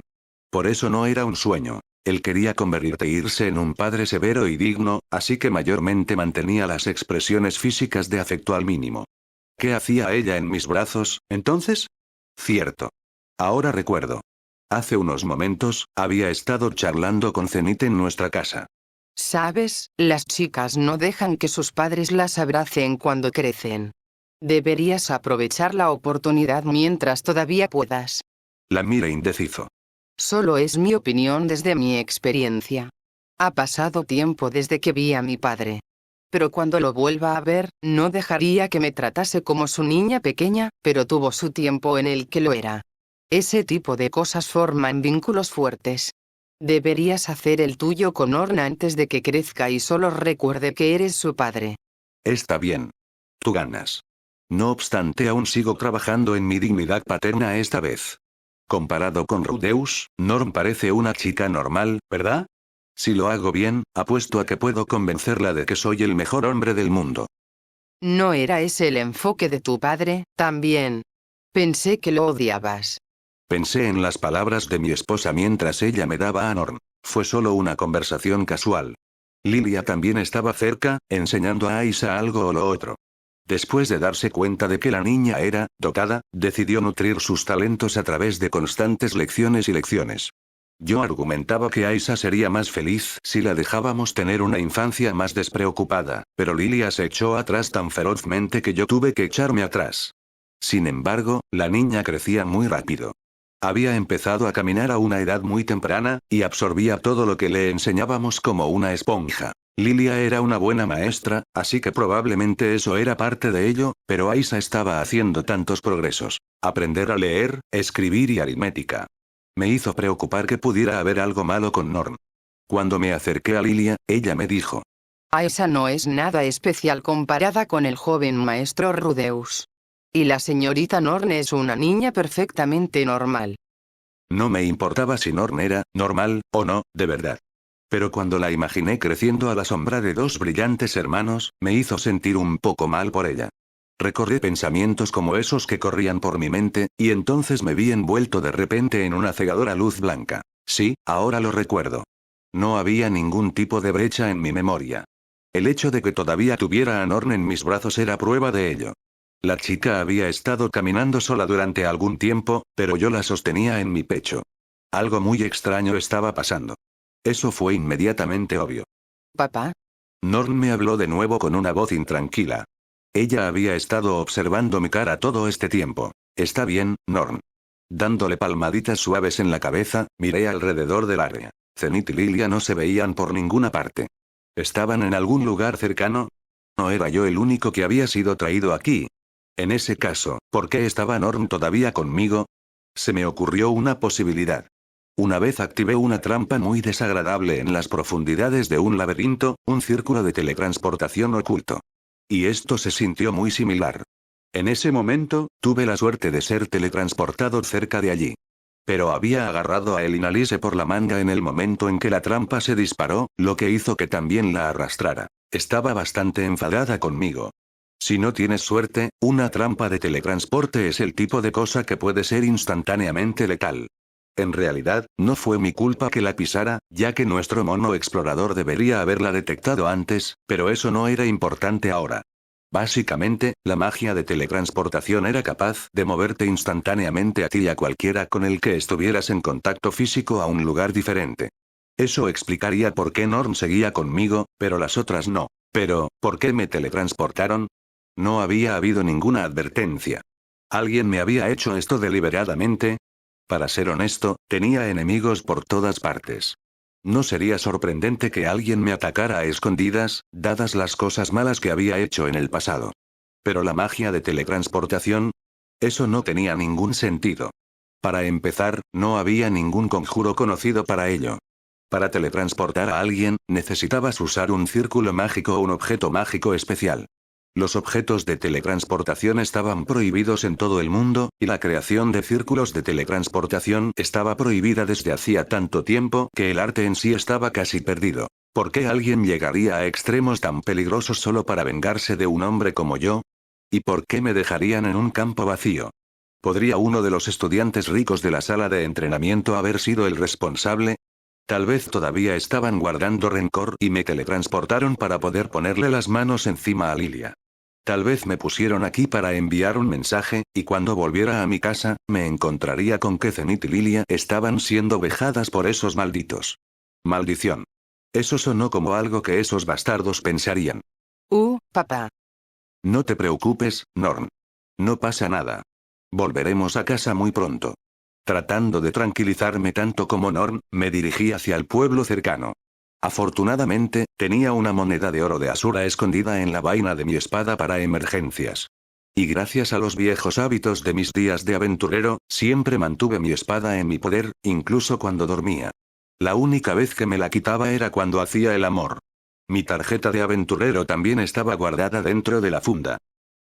Speaker 1: Por eso no era un sueño. Él quería convertirse en un padre severo y digno, así que mayormente mantenía las expresiones físicas de afecto al mínimo. ¿Qué hacía ella en mis brazos, entonces? Cierto. Ahora recuerdo. Hace unos momentos, había estado charlando con Zenith en nuestra casa.
Speaker 2: ¿Sabes? Las chicas no dejan que sus padres las abracen cuando crecen. Deberías aprovechar la oportunidad mientras todavía puedas.
Speaker 1: La miré indeciso.
Speaker 2: Solo es mi opinión desde mi experiencia. Ha pasado tiempo desde que vi a mi padre. Pero cuando lo vuelva a ver, no dejaría que me tratase como su niña pequeña, pero tuvo su tiempo en el que lo era. Ese tipo de cosas forman vínculos fuertes. Deberías hacer el tuyo con Orna antes de que crezca y solo recuerde que eres su padre.
Speaker 1: Está bien. Tú ganas. No obstante, aún sigo trabajando en mi dignidad paterna esta vez. Comparado con Rudeus, Norn parece una chica normal, ¿verdad? Si lo hago bien, apuesto a que puedo convencerla de que soy el mejor hombre del mundo.
Speaker 2: ¿No era ese el enfoque de tu padre, también? Pensé que lo odiabas.
Speaker 1: Pensé en las palabras de mi esposa mientras ella me daba a Norn. Fue solo una conversación casual. Lilia también estaba cerca, enseñando a Aisha algo o lo otro. Después de darse cuenta de que la niña era dotada, decidió nutrir sus talentos a través de constantes lecciones y lecciones. Yo argumentaba que Aisha sería más feliz si la dejábamos tener una infancia más despreocupada, pero Lilia se echó atrás tan ferozmente que yo tuve que echarme atrás. Sin embargo, la niña crecía muy rápido. Había empezado a caminar a una edad muy temprana, y absorbía todo lo que le enseñábamos como una esponja. Lilia era una buena maestra, así que probablemente eso era parte de ello, pero Aisha estaba haciendo tantos progresos. Aprender a leer, escribir y aritmética. Me hizo preocupar que pudiera haber algo malo con Norn. Cuando me acerqué a Lilia, ella me dijo.
Speaker 2: Aisha no es nada especial comparada con el joven maestro Rudeus. Y la señorita Norn es una niña perfectamente normal.
Speaker 1: No me importaba si Norn era normal o no, de verdad. Pero cuando la imaginé creciendo a la sombra de 2 brillantes hermanos, me hizo sentir un poco mal por ella. Recordé pensamientos como esos que corrían por mi mente, y entonces me vi envuelto de repente en una cegadora luz blanca. Sí, ahora lo recuerdo. No había ningún tipo de brecha en mi memoria. El hecho de que todavía tuviera a Norn en mis brazos era prueba de ello. La chica había estado caminando sola durante algún tiempo, pero yo la sostenía en mi pecho. Algo muy extraño estaba pasando. Eso fue inmediatamente obvio.
Speaker 2: Papá.
Speaker 1: Norn me habló de nuevo con una voz intranquila. Ella había estado observando mi cara todo este tiempo. Está bien, Norn. Dándole palmaditas suaves en la cabeza, miré alrededor del área. Zenith y Lilia no se veían por ninguna parte. ¿Estaban en algún lugar cercano? ¿No era yo el único que había sido traído aquí? En ese caso, ¿por qué estaba Norn todavía conmigo? Se me ocurrió una posibilidad. Una vez activé una trampa muy desagradable en las profundidades de un laberinto, un círculo de teletransportación oculto. Y esto se sintió muy similar. En ese momento, tuve la suerte de ser teletransportado cerca de allí. Pero había agarrado a Elinalise por la manga en el momento en que la trampa se disparó, lo que hizo que también la arrastrara. Estaba bastante enfadada conmigo. Si no tienes suerte, una trampa de teletransporte es el tipo de cosa que puede ser instantáneamente letal. En realidad, no fue mi culpa que la pisara, ya que nuestro mono explorador debería haberla detectado antes, pero eso no era importante ahora. Básicamente, la magia de teletransportación era capaz de moverte instantáneamente a ti y a cualquiera con el que estuvieras en contacto físico a un lugar diferente. Eso explicaría por qué Norn seguía conmigo, pero las otras no. Pero, ¿por qué me teletransportaron? No había habido ninguna advertencia. ¿Alguien me había hecho esto deliberadamente? Para ser honesto, tenía enemigos por todas partes. No sería sorprendente que alguien me atacara a escondidas, dadas las cosas malas que había hecho en el pasado. Pero la magia de teletransportación, eso no tenía ningún sentido. Para empezar, no había ningún conjuro conocido para ello. Para teletransportar a alguien, necesitabas usar un círculo mágico o un objeto mágico especial. Los objetos de teletransportación estaban prohibidos en todo el mundo, y la creación de círculos de teletransportación estaba prohibida desde hacía tanto tiempo que el arte en sí estaba casi perdido. ¿Por qué alguien llegaría a extremos tan peligrosos solo para vengarse de un hombre como yo? ¿Y por qué me dejarían en un campo vacío? ¿Podría uno de los estudiantes ricos de la sala de entrenamiento haber sido el responsable? Tal vez todavía estaban guardando rencor y me teletransportaron para poder ponerle las manos encima a Lilia. Tal vez me pusieron aquí para enviar un mensaje, y cuando volviera a mi casa, me encontraría con que Zenith y Lilia estaban siendo vejadas por esos malditos. Maldición. Eso sonó como algo que esos bastardos pensarían.
Speaker 2: Papá.
Speaker 1: No te preocupes, Norn. No pasa nada. Volveremos a casa muy pronto. Tratando de tranquilizarme tanto como Norn, me dirigí hacia el pueblo cercano. Afortunadamente, tenía una moneda de oro de Asura escondida en la vaina de mi espada para emergencias. Y gracias a los viejos hábitos de mis días de aventurero, siempre mantuve mi espada en mi poder, incluso cuando dormía. La única vez que me la quitaba era cuando hacía el amor. Mi tarjeta de aventurero también estaba guardada dentro de la funda.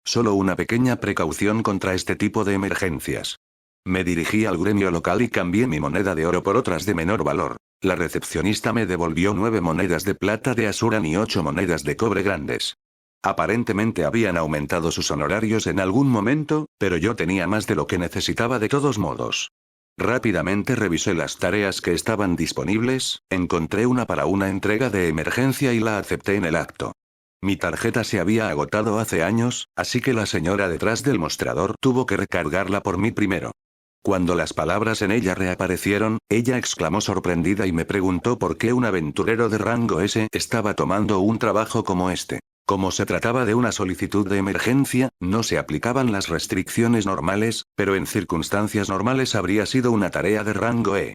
Speaker 1: Solo una pequeña precaución contra este tipo de emergencias. Me dirigí al gremio local y cambié mi moneda de oro por otras de menor valor. La recepcionista me devolvió 9 monedas de plata de Asuran y 8 monedas de cobre grandes. Aparentemente habían aumentado sus honorarios en algún momento, pero yo tenía más de lo que necesitaba de todos modos. Rápidamente revisé las tareas que estaban disponibles, encontré una para una entrega de emergencia y la acepté en el acto. Mi tarjeta se había agotado hace años, así que la señora detrás del mostrador tuvo que recargarla por mí primero. Cuando las palabras en ella reaparecieron, ella exclamó sorprendida y me preguntó por qué un aventurero de rango S estaba tomando un trabajo como este. Como se trataba de una solicitud de emergencia, no se aplicaban las restricciones normales, pero en circunstancias normales habría sido una tarea de rango E.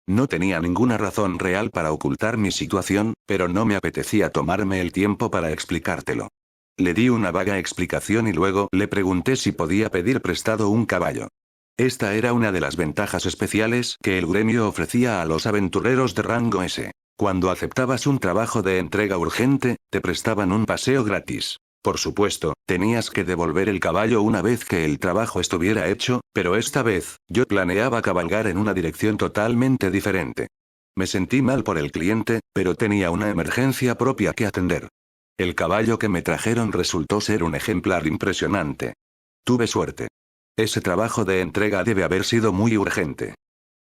Speaker 1: No tenía ninguna razón real para ocultar mi situación, pero no me apetecía tomarme el tiempo para explicártelo. Le di una vaga explicación y luego le pregunté si podía pedir prestado un caballo. Esta era una de las ventajas especiales que el gremio ofrecía a los aventureros de rango S. Cuando aceptabas un trabajo de entrega urgente, te prestaban un paseo gratis. Por supuesto, tenías que devolver el caballo una vez que el trabajo estuviera hecho, pero esta vez, yo planeaba cabalgar en una dirección totalmente diferente. Me sentí mal por el cliente, pero tenía una emergencia propia que atender. El caballo que me trajeron resultó ser un ejemplar impresionante. Tuve suerte. Ese trabajo de entrega debe haber sido muy urgente.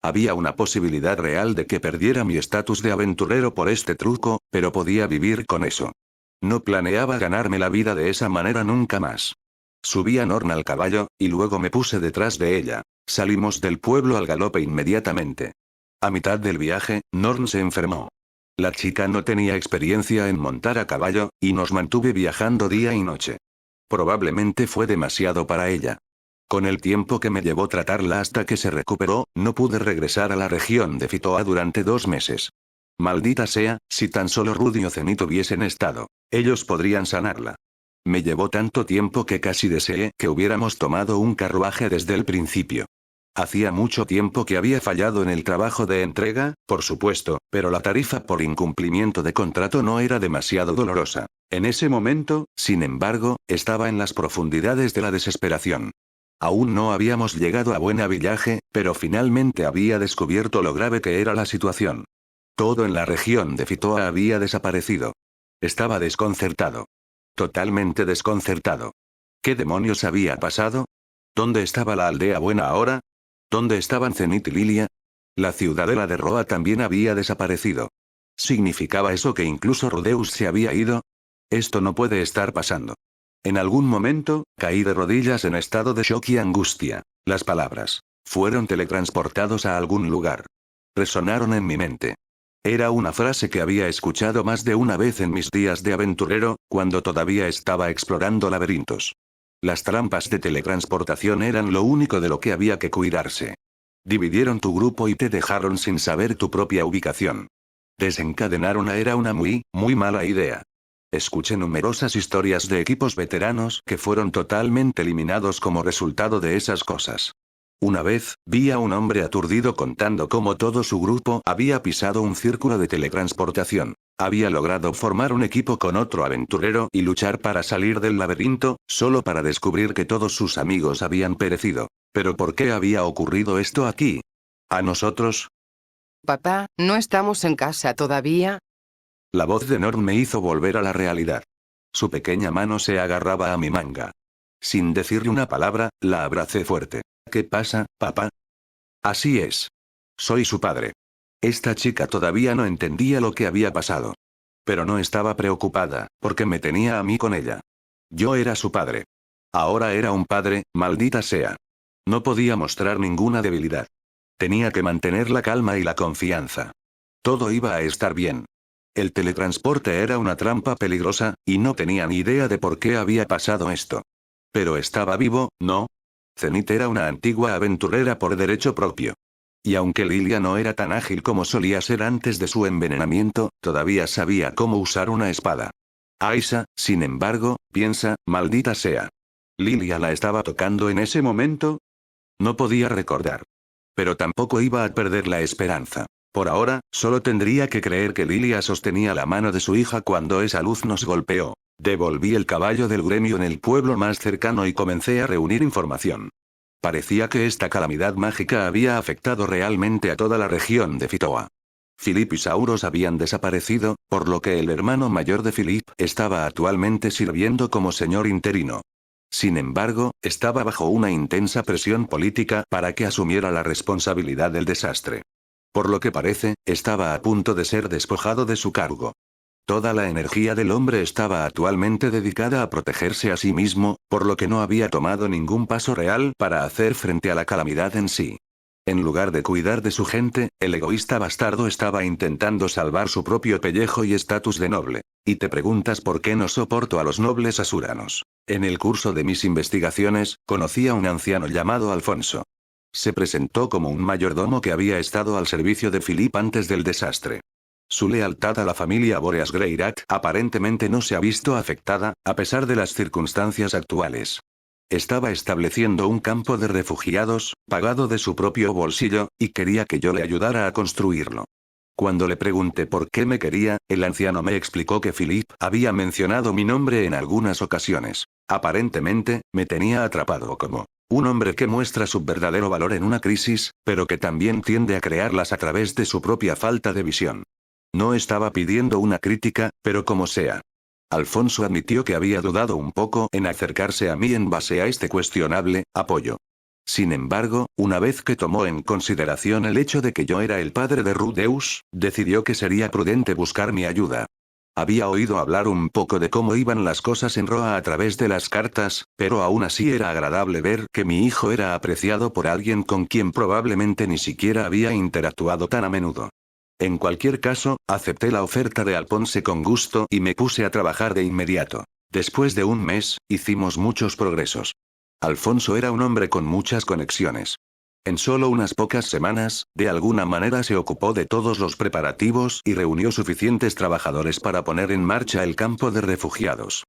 Speaker 1: Había una posibilidad real de que perdiera mi estatus de aventurero por este truco, pero podía vivir con eso. No planeaba ganarme la vida de esa manera nunca más. Subí a Norn al caballo, y luego me puse detrás de ella. Salimos del pueblo al galope inmediatamente. A mitad del viaje, Norn se enfermó. La chica no tenía experiencia en montar a caballo, y nos mantuve viajando día y noche. Probablemente fue demasiado para ella. Con el tiempo que me llevó tratarla hasta que se recuperó, no pude regresar a la región de Fitoa durante 2 meses. Maldita sea, si tan solo Rudy o Zenith hubiesen estado. Ellos podrían sanarla. Me llevó tanto tiempo que casi deseé que hubiéramos tomado un carruaje desde el principio. Hacía mucho tiempo que había fallado en el trabajo de entrega, por supuesto, pero la tarifa por incumplimiento de contrato no era demasiado dolorosa. En ese momento, sin embargo, estaba en las profundidades de la desesperación. Aún no habíamos llegado a Buena Villaje, pero finalmente había descubierto lo grave que era la situación. Todo en la región de Fitoa había desaparecido. Estaba desconcertado. Totalmente desconcertado. ¿Qué demonios había pasado? ¿Dónde estaba la aldea buena ahora? ¿Dónde estaban Zenith y Lilia? La ciudadela de Roa también había desaparecido. ¿Significaba eso que incluso Rudeus se había ido? Esto no puede estar pasando. En algún momento, caí de rodillas en estado de shock y angustia. Las palabras fueron teletransportados a algún lugar. Resonaron en mi mente. Era una frase que había escuchado más de una vez en mis días de aventurero, cuando todavía estaba explorando laberintos. Las trampas de teletransportación eran lo único de lo que había que cuidarse. Dividieron tu grupo y te dejaron sin saber tu propia ubicación. Desencadenar era una muy mala idea. Escuché numerosas historias de equipos veteranos que fueron totalmente eliminados como resultado de esas cosas. Una vez, vi a un hombre aturdido contando cómo todo su grupo había pisado un círculo de teletransportación. Había logrado formar un equipo con otro aventurero y luchar para salir del laberinto, solo para descubrir que todos sus amigos habían perecido. ¿Pero por qué había ocurrido esto aquí? ¿A nosotros?
Speaker 2: Papá, ¿no estamos en casa todavía?
Speaker 1: La voz de Norn me hizo volver a la realidad. Su pequeña mano se agarraba a mi manga. Sin decirle una palabra, la abracé fuerte. ¿Qué pasa, papá? Así es. Soy su padre. Esta chica todavía no entendía lo que había pasado. Pero no estaba preocupada, porque me tenía a mí con ella. Yo era su padre. Ahora era un padre, maldita sea. No podía mostrar ninguna debilidad. Tenía que mantener la calma y la confianza. Todo iba a estar bien. El teletransporte era una trampa peligrosa, y no tenía ni idea de por qué había pasado esto. Pero estaba vivo, ¿no? Zenith era una antigua aventurera por derecho propio. Y aunque Lilia no era tan ágil como solía ser antes de su envenenamiento, todavía sabía cómo usar una espada. Aisha, sin embargo, piensa, maldita sea. ¿Lilia la estaba tocando en ese momento? No podía recordar. Pero tampoco iba a perder la esperanza. Por ahora, solo tendría que creer que Lilia sostenía la mano de su hija cuando esa luz nos golpeó. Devolví el caballo del gremio en el pueblo más cercano y comencé a reunir información. Parecía que esta calamidad mágica había afectado realmente a toda la región de Fitoa. Philip y Sauros habían desaparecido, por lo que el hermano mayor de Philip estaba actualmente sirviendo como señor interino. Sin embargo, estaba bajo una intensa presión política para que asumiera la responsabilidad del desastre. Por lo que parece, estaba a punto de ser despojado de su cargo. Toda la energía del hombre estaba actualmente dedicada a protegerse a sí mismo, por lo que no había tomado ningún paso real para hacer frente a la calamidad en sí. En lugar de cuidar de su gente, el egoísta bastardo estaba intentando salvar su propio pellejo y estatus de noble. Y te preguntas por qué no soporto a los nobles asuranos. En el curso de mis investigaciones, conocí a un anciano llamado Alfonso. Se presentó como un mayordomo que había estado al servicio de Philip antes del desastre. Su lealtad a la familia Boreas Greyrat aparentemente no se ha visto afectada, a pesar de las circunstancias actuales. Estaba estableciendo un campo de refugiados, pagado de su propio bolsillo, y quería que yo le ayudara a construirlo. Cuando le pregunté por qué me quería, el anciano me explicó que Philip había mencionado mi nombre en algunas ocasiones. Aparentemente, me tenía atrapado como un hombre que muestra su verdadero valor en una crisis, pero que también tiende a crearlas a través de su propia falta de visión. No estaba pidiendo una crítica, pero como sea. Alfonso admitió que había dudado un poco en acercarse a mí en base a este cuestionable apoyo. Sin embargo, una vez que tomó en consideración el hecho de que yo era el padre de Rudeus, decidió que sería prudente buscar mi ayuda. Había oído hablar un poco de cómo iban las cosas en Roa a través de las cartas, pero aún así era agradable ver que mi hijo era apreciado por alguien con quien probablemente ni siquiera había interactuado tan a menudo. En cualquier caso, acepté la oferta de Alphonse con gusto y me puse a trabajar de inmediato. Después de un mes, hicimos muchos progresos. Alfonso era un hombre con muchas conexiones. En solo unas pocas semanas, de alguna manera se ocupó de todos los preparativos y reunió suficientes trabajadores para poner en marcha el campo de refugiados.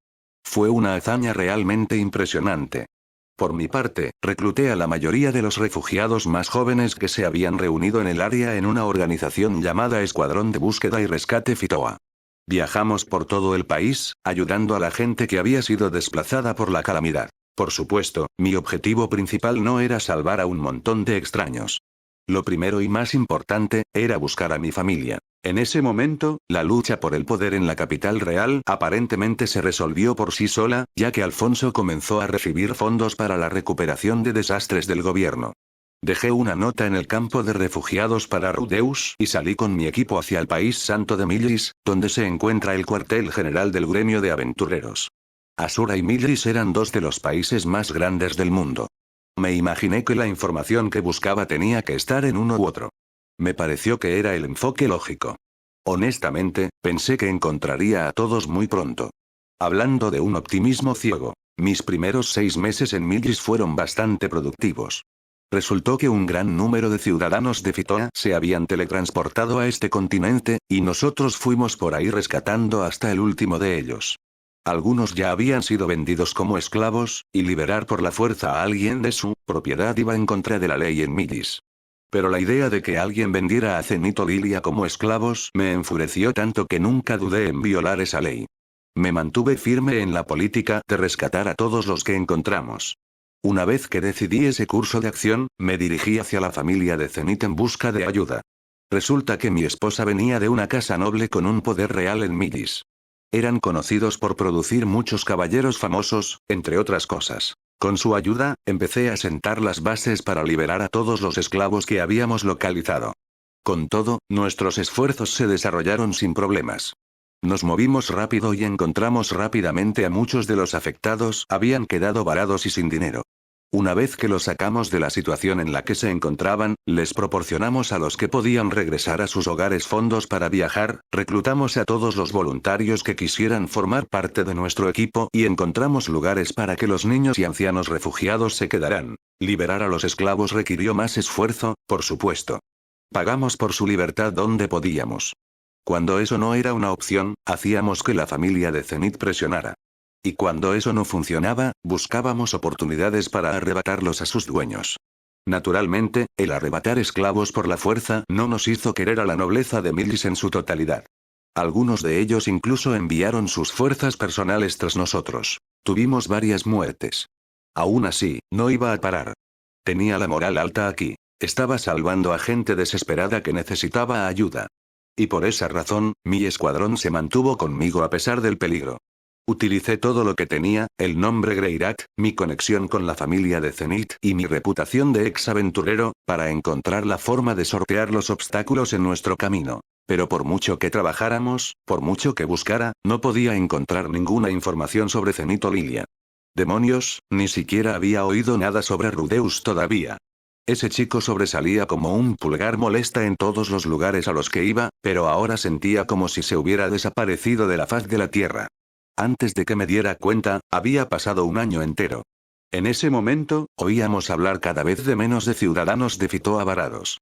Speaker 1: Fue una hazaña realmente impresionante. Por mi parte, recluté a la mayoría de los refugiados más jóvenes que se habían reunido en el área en una organización llamada Escuadrón de Búsqueda y Rescate FITOA. Viajamos por todo el país, ayudando a la gente que había sido desplazada por la calamidad. Por supuesto, mi objetivo principal no era salvar a un montón de extraños. Lo primero y más importante, era buscar a mi familia. En ese momento, la lucha por el poder en la capital real aparentemente se resolvió por sí sola, ya que Alfonso comenzó a recibir fondos para la recuperación de desastres del gobierno. Dejé una nota en el campo de refugiados para Rudeus y salí con mi equipo hacia el país santo de Millis, donde se encuentra el cuartel general del gremio de aventureros. Asura y Millis eran dos de los países más grandes del mundo. Me imaginé que la información que buscaba tenía que estar en uno u otro. Me pareció que era el enfoque lógico. Honestamente, pensé que encontraría a todos muy pronto. Hablando de un optimismo ciego, mis primeros 6 meses en Millis fueron bastante productivos. Resultó que un gran número de ciudadanos de Fitoa se habían teletransportado a este continente, y nosotros fuimos por ahí rescatando hasta el último de ellos. Algunos ya habían sido vendidos como esclavos, y liberar por la fuerza a alguien de su propiedad iba en contra de la ley en Millis. Pero la idea de que alguien vendiera a Zenith o Lilia como esclavos me enfureció tanto que nunca dudé en violar esa ley. Me mantuve firme en la política de rescatar a todos los que encontramos. Una vez que decidí ese curso de acción, me dirigí hacia la familia de Zenith en busca de ayuda. Resulta que mi esposa venía de una casa noble con un poder real en Millis. Eran conocidos por producir muchos caballeros famosos, entre otras cosas. Con su ayuda, empecé a sentar las bases para liberar a todos los esclavos que habíamos localizado. Con todo, nuestros esfuerzos se desarrollaron sin problemas. Nos movimos rápido y encontramos rápidamente a muchos de los afectados, habían quedado varados y sin dinero. Una vez que los sacamos de la situación en la que se encontraban, les proporcionamos a los que podían regresar a sus hogares fondos para viajar, reclutamos a todos los voluntarios que quisieran formar parte de nuestro equipo y encontramos lugares para que los niños y ancianos refugiados se quedaran. Liberar a los esclavos requirió más esfuerzo, por supuesto. Pagamos por su libertad donde podíamos. Cuando eso no era una opción, hacíamos que la familia de Zenith presionara. Y cuando eso no funcionaba, buscábamos oportunidades para arrebatarlos a sus dueños. Naturalmente, el arrebatar esclavos por la fuerza no nos hizo querer a la nobleza de Millis en su totalidad. Algunos de ellos incluso enviaron sus fuerzas personales tras nosotros. Tuvimos varias muertes. Aún así, no iba a parar. Tenía la moral alta aquí. Estaba salvando a gente desesperada que necesitaba ayuda. Y por esa razón, mi escuadrón se mantuvo conmigo a pesar del peligro. Utilicé todo lo que tenía, el nombre Greirat, mi conexión con la familia de Zenith y mi reputación de ex-aventurero, para encontrar la forma de sortear los obstáculos en nuestro camino. Pero por mucho que trabajáramos, por mucho que buscara, no podía encontrar ninguna información sobre Zenith o Lilia. Demonios, ni siquiera había oído nada sobre Rudeus todavía. Ese chico sobresalía como un pulgar molesta en todos los lugares a los que iba, pero ahora sentía como si se hubiera desaparecido de la faz de la tierra. Antes de que me diera cuenta, había pasado un año entero. En ese momento, oíamos hablar cada vez de menos de ciudadanos de Fitoa varados.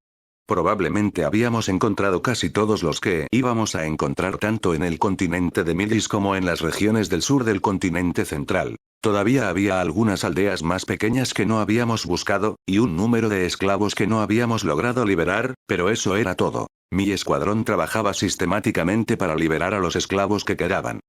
Speaker 1: Probablemente habíamos encontrado casi todos los que íbamos a encontrar tanto en el continente de Millis como en las regiones del sur del continente central. Todavía había algunas aldeas más pequeñas que no habíamos buscado, y un número de esclavos que no habíamos logrado liberar, pero eso era todo. Mi escuadrón trabajaba sistemáticamente para liberar a los esclavos que quedaban.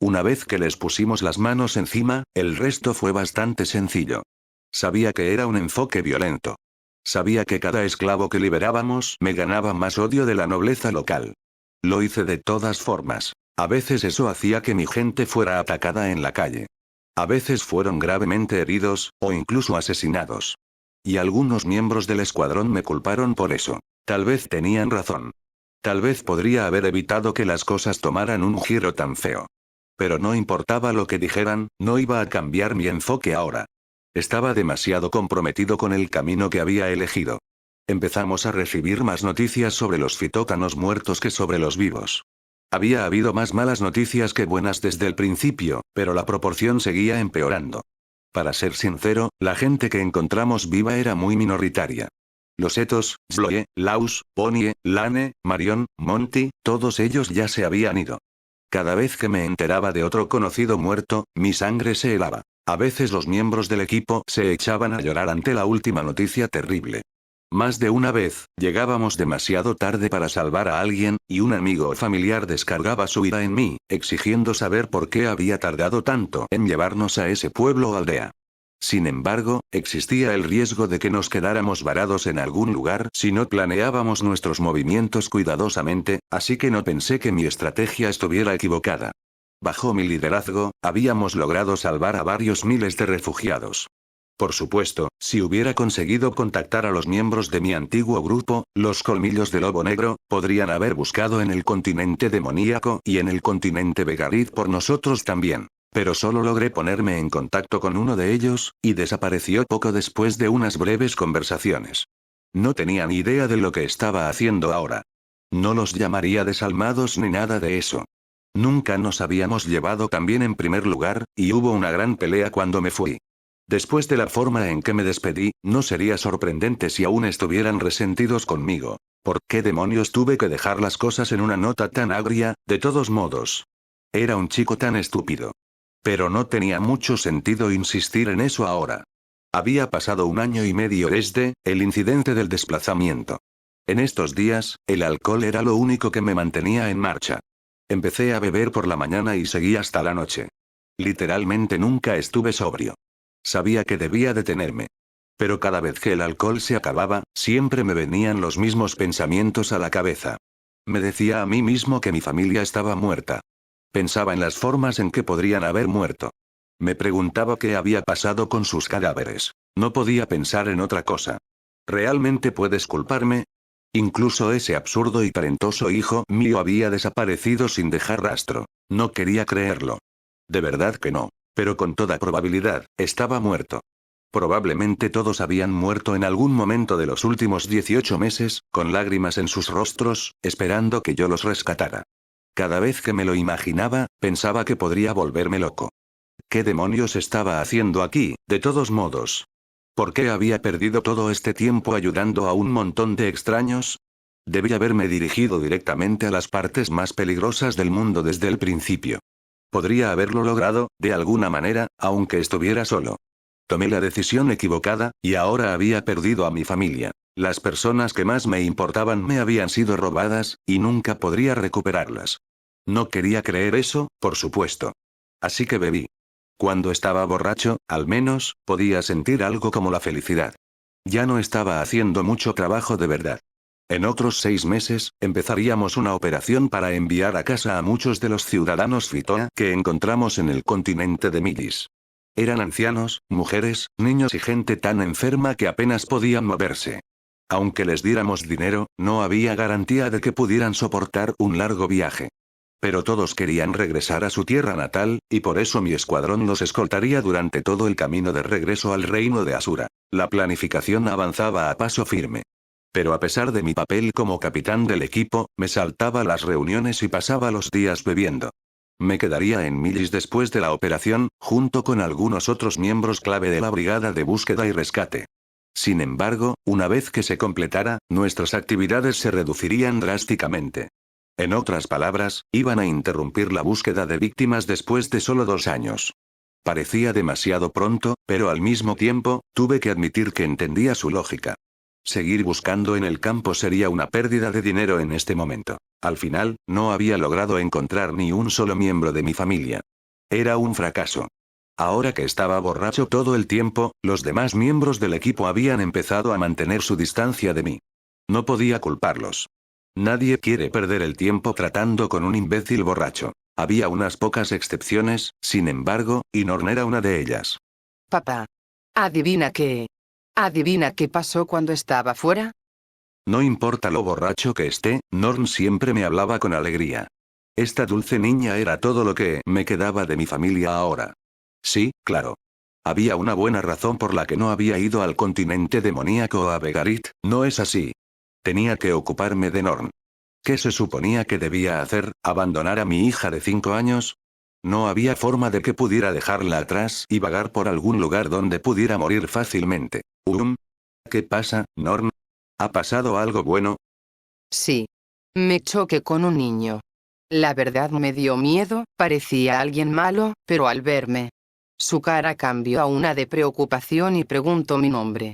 Speaker 1: Una vez que les pusimos las manos encima, el resto fue bastante sencillo. Sabía que era un enfoque violento. Sabía que cada esclavo que liberábamos me ganaba más odio de la nobleza local. Lo hice de todas formas. A veces eso hacía que mi gente fuera atacada en la calle. A veces fueron gravemente heridos, o incluso asesinados. Y algunos miembros del escuadrón me culparon por eso. Tal vez tenían razón. Tal vez podría haber evitado que las cosas tomaran un giro tan feo. Pero no importaba lo que dijeran, no iba a cambiar mi enfoque ahora. Estaba demasiado comprometido con el camino que había elegido. Empezamos a recibir más noticias sobre los fitócanos muertos que sobre los vivos. Había habido más malas noticias que buenas desde el principio, pero la proporción seguía empeorando. Para ser sincero, la gente que encontramos viva era muy minoritaria. Los Etos, Sloe, Laus, Ponie, Lane, Marion, Monty, todos ellos ya se habían ido. Cada vez que me enteraba de otro conocido muerto, mi sangre se helaba. A veces los miembros del equipo se echaban a llorar ante la última noticia terrible. Más de una vez, llegábamos demasiado tarde para salvar a alguien, y un amigo o familiar descargaba su ira en mí, exigiendo saber por qué había tardado tanto en llevarnos a ese pueblo o aldea. Sin embargo, existía el riesgo de que nos quedáramos varados en algún lugar si no planeábamos nuestros movimientos cuidadosamente, así que no pensé que mi estrategia estuviera equivocada. Bajo mi liderazgo, habíamos logrado salvar a varios miles de refugiados. Por supuesto, si hubiera conseguido contactar a los miembros de mi antiguo grupo, los colmillos de lobo negro, podrían haber buscado en el continente demoníaco y en el continente Vegarid por nosotros también. Pero solo logré ponerme en contacto con uno de ellos, y desapareció poco después de unas breves conversaciones. No tenía ni idea de lo que estaba haciendo ahora. No los llamaría desalmados ni nada de eso. Nunca nos habíamos llevado tan bien en primer lugar, y hubo una gran pelea cuando me fui. Después de la forma en que me despedí, no sería sorprendente si aún estuvieran resentidos conmigo. ¿Por qué demonios tuve que dejar las cosas en una nota tan agria? De todos modos. Era un chico tan estúpido. Pero no tenía mucho sentido insistir en eso ahora. Había pasado 1 año y medio desde el incidente del desplazamiento. En estos días, el alcohol era lo único que me mantenía en marcha. Empecé a beber por la mañana y seguí hasta la noche. Literalmente nunca estuve sobrio. Sabía que debía detenerme. Pero cada vez que el alcohol se acababa, siempre me venían los mismos pensamientos a la cabeza. Me decía a mí mismo que mi familia estaba muerta. Pensaba en las formas en que podrían haber muerto. Me preguntaba qué había pasado con sus cadáveres. No podía pensar en otra cosa. ¿Realmente puedes culparme? Incluso ese absurdo y talentoso hijo mío había desaparecido sin dejar rastro. No quería creerlo. De verdad que no. Pero con toda probabilidad, estaba muerto. Probablemente todos habían muerto en algún momento de los últimos 18 meses, con lágrimas en sus rostros, esperando que yo los rescatara. Cada vez que me lo imaginaba, pensaba que podría volverme loco. ¿Qué demonios estaba haciendo aquí, de todos modos? ¿Por qué había perdido todo este tiempo ayudando a un montón de extraños? Debí haberme dirigido directamente a las partes más peligrosas del mundo desde el principio. Podría haberlo logrado, de alguna manera, aunque estuviera solo. Tomé la decisión equivocada, y ahora había perdido a mi familia. Las personas que más me importaban me habían sido robadas, y nunca podría recuperarlas. No quería creer eso, por supuesto. Así que bebí. Cuando estaba borracho, al menos, podía sentir algo como la felicidad. Ya no estaba haciendo mucho trabajo de verdad. En otros 6 meses, empezaríamos una operación para enviar a casa a muchos de los ciudadanos Fitoa que encontramos en el continente de Midis. Eran ancianos, mujeres, niños y gente tan enferma que apenas podían moverse. Aunque les diéramos dinero, no había garantía de que pudieran soportar un largo viaje. Pero todos querían regresar a su tierra natal, y por eso mi escuadrón los escoltaría durante todo el camino de regreso al reino de Asura. La planificación avanzaba a paso firme. Pero a pesar de mi papel como capitán del equipo, me saltaba las reuniones y pasaba los días bebiendo. Me quedaría en Midis después de la operación, junto con algunos otros miembros clave de la brigada de búsqueda y rescate. Sin embargo, una vez que se completara, nuestras actividades se reducirían drásticamente. En otras palabras, iban a interrumpir la búsqueda de víctimas después de solo 2 años. Parecía demasiado pronto, pero al mismo tiempo, tuve que admitir que entendía su lógica. Seguir buscando en el campo sería una pérdida de dinero en este momento. Al final, no había logrado encontrar ni un solo miembro de mi familia. Era un fracaso. Ahora que estaba borracho todo el tiempo, los demás miembros del equipo habían empezado a mantener su distancia de mí. No podía culparlos. Nadie quiere perder el tiempo tratando con un imbécil borracho. Había unas pocas excepciones, sin embargo, y Norn era una de ellas.
Speaker 2: Papá. ¿Adivina qué? ¿Adivina qué pasó cuando estaba fuera?
Speaker 1: No importa lo borracho que esté, Norn siempre me hablaba con alegría. Esta dulce niña era todo lo que me quedaba de mi familia ahora. Sí, claro. Había una buena razón por la que no había ido al continente demoníaco o a Begarit, ¿no es así? Tenía que ocuparme de Norn. ¿Qué se suponía que debía hacer? ¿Abandonar a mi hija de 5 años? No había forma de que pudiera dejarla atrás y vagar por algún lugar donde pudiera morir fácilmente. ¿Qué pasa, Norn? ¿Ha pasado algo bueno?
Speaker 2: Sí. Me choqué con un niño. La verdad me dio miedo, parecía alguien malo, pero al verme, su cara cambió a una de preocupación y preguntó mi nombre.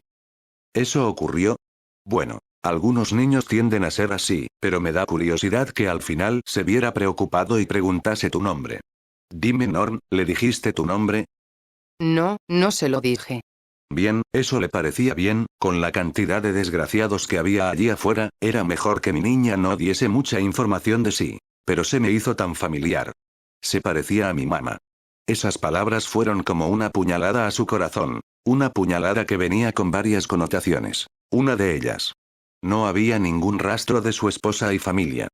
Speaker 1: ¿Eso ocurrió? Bueno, algunos niños tienden a ser así, pero me da curiosidad que al final se viera preocupado y preguntase tu nombre. Dime, Norn, ¿le dijiste tu nombre?
Speaker 2: No, no se lo dije.
Speaker 1: Bien, eso le parecía bien, con la cantidad de desgraciados que había allí afuera, era mejor que mi niña no diese mucha información de sí. Pero se me hizo tan familiar. Se parecía a mi mamá. Esas palabras fueron como una puñalada a su corazón. Una puñalada que venía con varias connotaciones. Una de ellas. No había ningún rastro de su esposa y familia.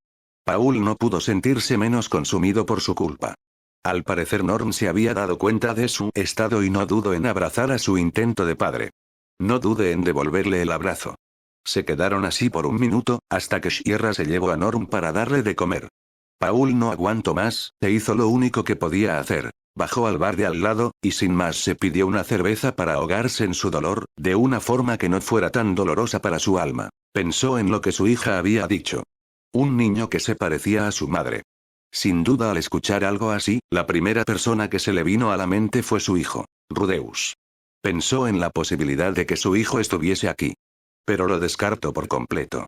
Speaker 1: Paul no pudo sentirse menos consumido por su culpa. Al parecer Norm se había dado cuenta de su estado y no dudó en abrazar a su intento de padre. No dude en devolverle el abrazo. Se quedaron así por un minuto, hasta que Sierra se llevó a Norm para darle de comer. Paul no aguantó más, e hizo lo único que podía hacer. Bajó al bar de al lado, y sin más se pidió una cerveza para ahogarse en su dolor, de una forma que no fuera tan dolorosa para su alma. Pensó en lo que su hija había dicho. Un niño que se parecía a su madre. Sin duda al escuchar algo así, la primera persona que se le vino a la mente fue su hijo, Rudeus. Pensó en la posibilidad de que su hijo estuviese aquí. Pero lo descartó por completo.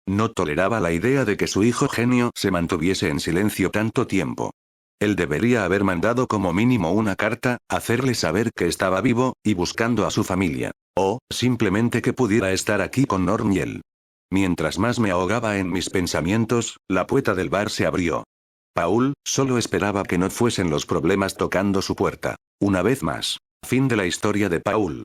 Speaker 1: No toleraba la idea de que su hijo genio se mantuviese en silencio tanto tiempo. Él debería haber mandado como mínimo una carta, hacerle saber que estaba vivo, y buscando a su familia. O, simplemente que pudiera estar aquí con Norm y él. Mientras más me ahogaba en mis pensamientos, la puerta del bar se abrió. Paul, solo esperaba que no fuesen los problemas tocando su puerta. Una vez más. Fin de la historia de Paul.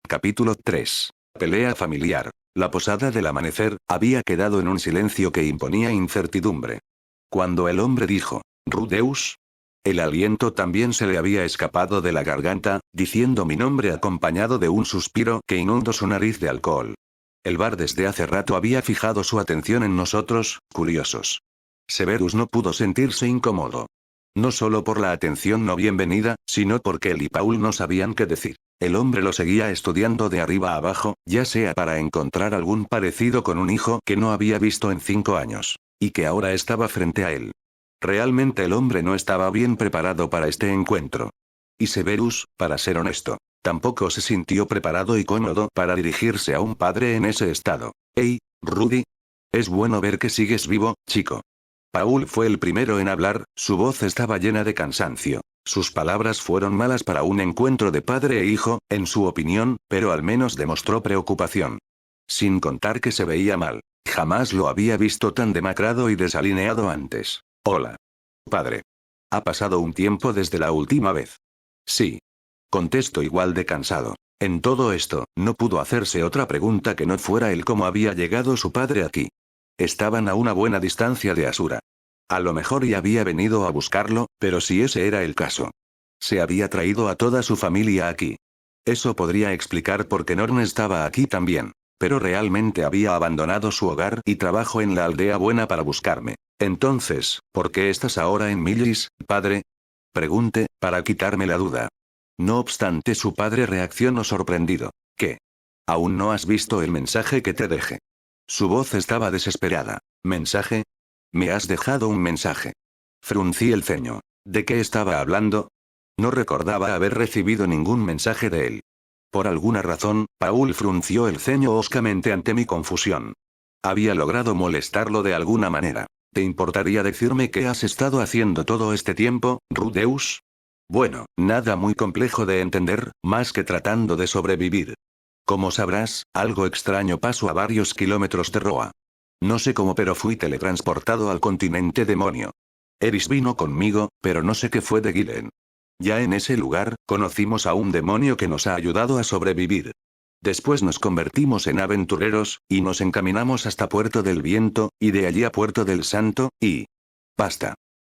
Speaker 1: Capítulo 3. Pelea familiar. La posada del amanecer, había quedado en un silencio que imponía incertidumbre. Cuando el hombre dijo, «Rudeus», el aliento también se le había escapado de la garganta, diciendo mi nombre acompañado de un suspiro que inundó su nariz de alcohol. El bar desde hace rato había fijado su atención en nosotros, curiosos. Severus no pudo sentirse incómodo. No solo por la atención no bienvenida, sino porque él y Paul no sabían qué decir. El hombre lo seguía estudiando de arriba a abajo, ya sea para encontrar algún parecido con un hijo que no había visto en 5 años. Y que ahora estaba frente a él. Realmente el hombre no estaba bien preparado para este encuentro. Y Severus, para ser honesto, tampoco se sintió preparado y cómodo para dirigirse a un padre en ese estado. «Hey, Rudy. Es bueno ver que sigues vivo, chico». Paul fue el primero en hablar, su voz estaba llena de cansancio. Sus palabras fueron malas para un encuentro de padre e hijo, en su opinión, pero al menos demostró preocupación. Sin contar que se veía mal. Jamás lo había visto tan demacrado y desalineado antes. Hola. Padre. Ha pasado un tiempo desde la última vez. Sí. Contesto igual de cansado. En todo esto, no pudo hacerse otra pregunta que no fuera el cómo había llegado su padre aquí. Estaban a una buena distancia de Asura. A lo mejor ya había venido a buscarlo, pero si ese era el caso. Se había traído a toda su familia aquí. Eso podría explicar por qué Norn estaba aquí también. Pero realmente había abandonado su hogar y trabajo en la aldea buena para buscarme. Entonces, ¿por qué estás ahora en Millis, padre? Pregunté, para quitarme la duda. No obstante, su padre reaccionó sorprendido. ¿Qué? ¿Aún no has visto el mensaje que te dejé? Su voz estaba desesperada. ¿Mensaje? ¿Me has dejado un mensaje? Fruncí el ceño. ¿De qué estaba hablando? No recordaba haber recibido ningún mensaje de él. Por alguna razón, Paul frunció el ceño hoscamente ante mi confusión. Había logrado molestarlo de alguna manera. ¿Te importaría decirme qué has estado haciendo todo este tiempo, Rudeus? Bueno, nada muy complejo de entender, más que tratando de sobrevivir. Como sabrás, algo extraño pasó a varios kilómetros de Roa. No sé cómo, pero fui teletransportado al continente demonio. Eris vino conmigo, pero no sé qué fue de Gilen. Ya en ese lugar, conocimos a un demonio que nos ha ayudado a sobrevivir. Después nos convertimos en aventureros, y nos encaminamos hasta Puerto del Viento, y de allí a Puerto del Santo, y... Basta.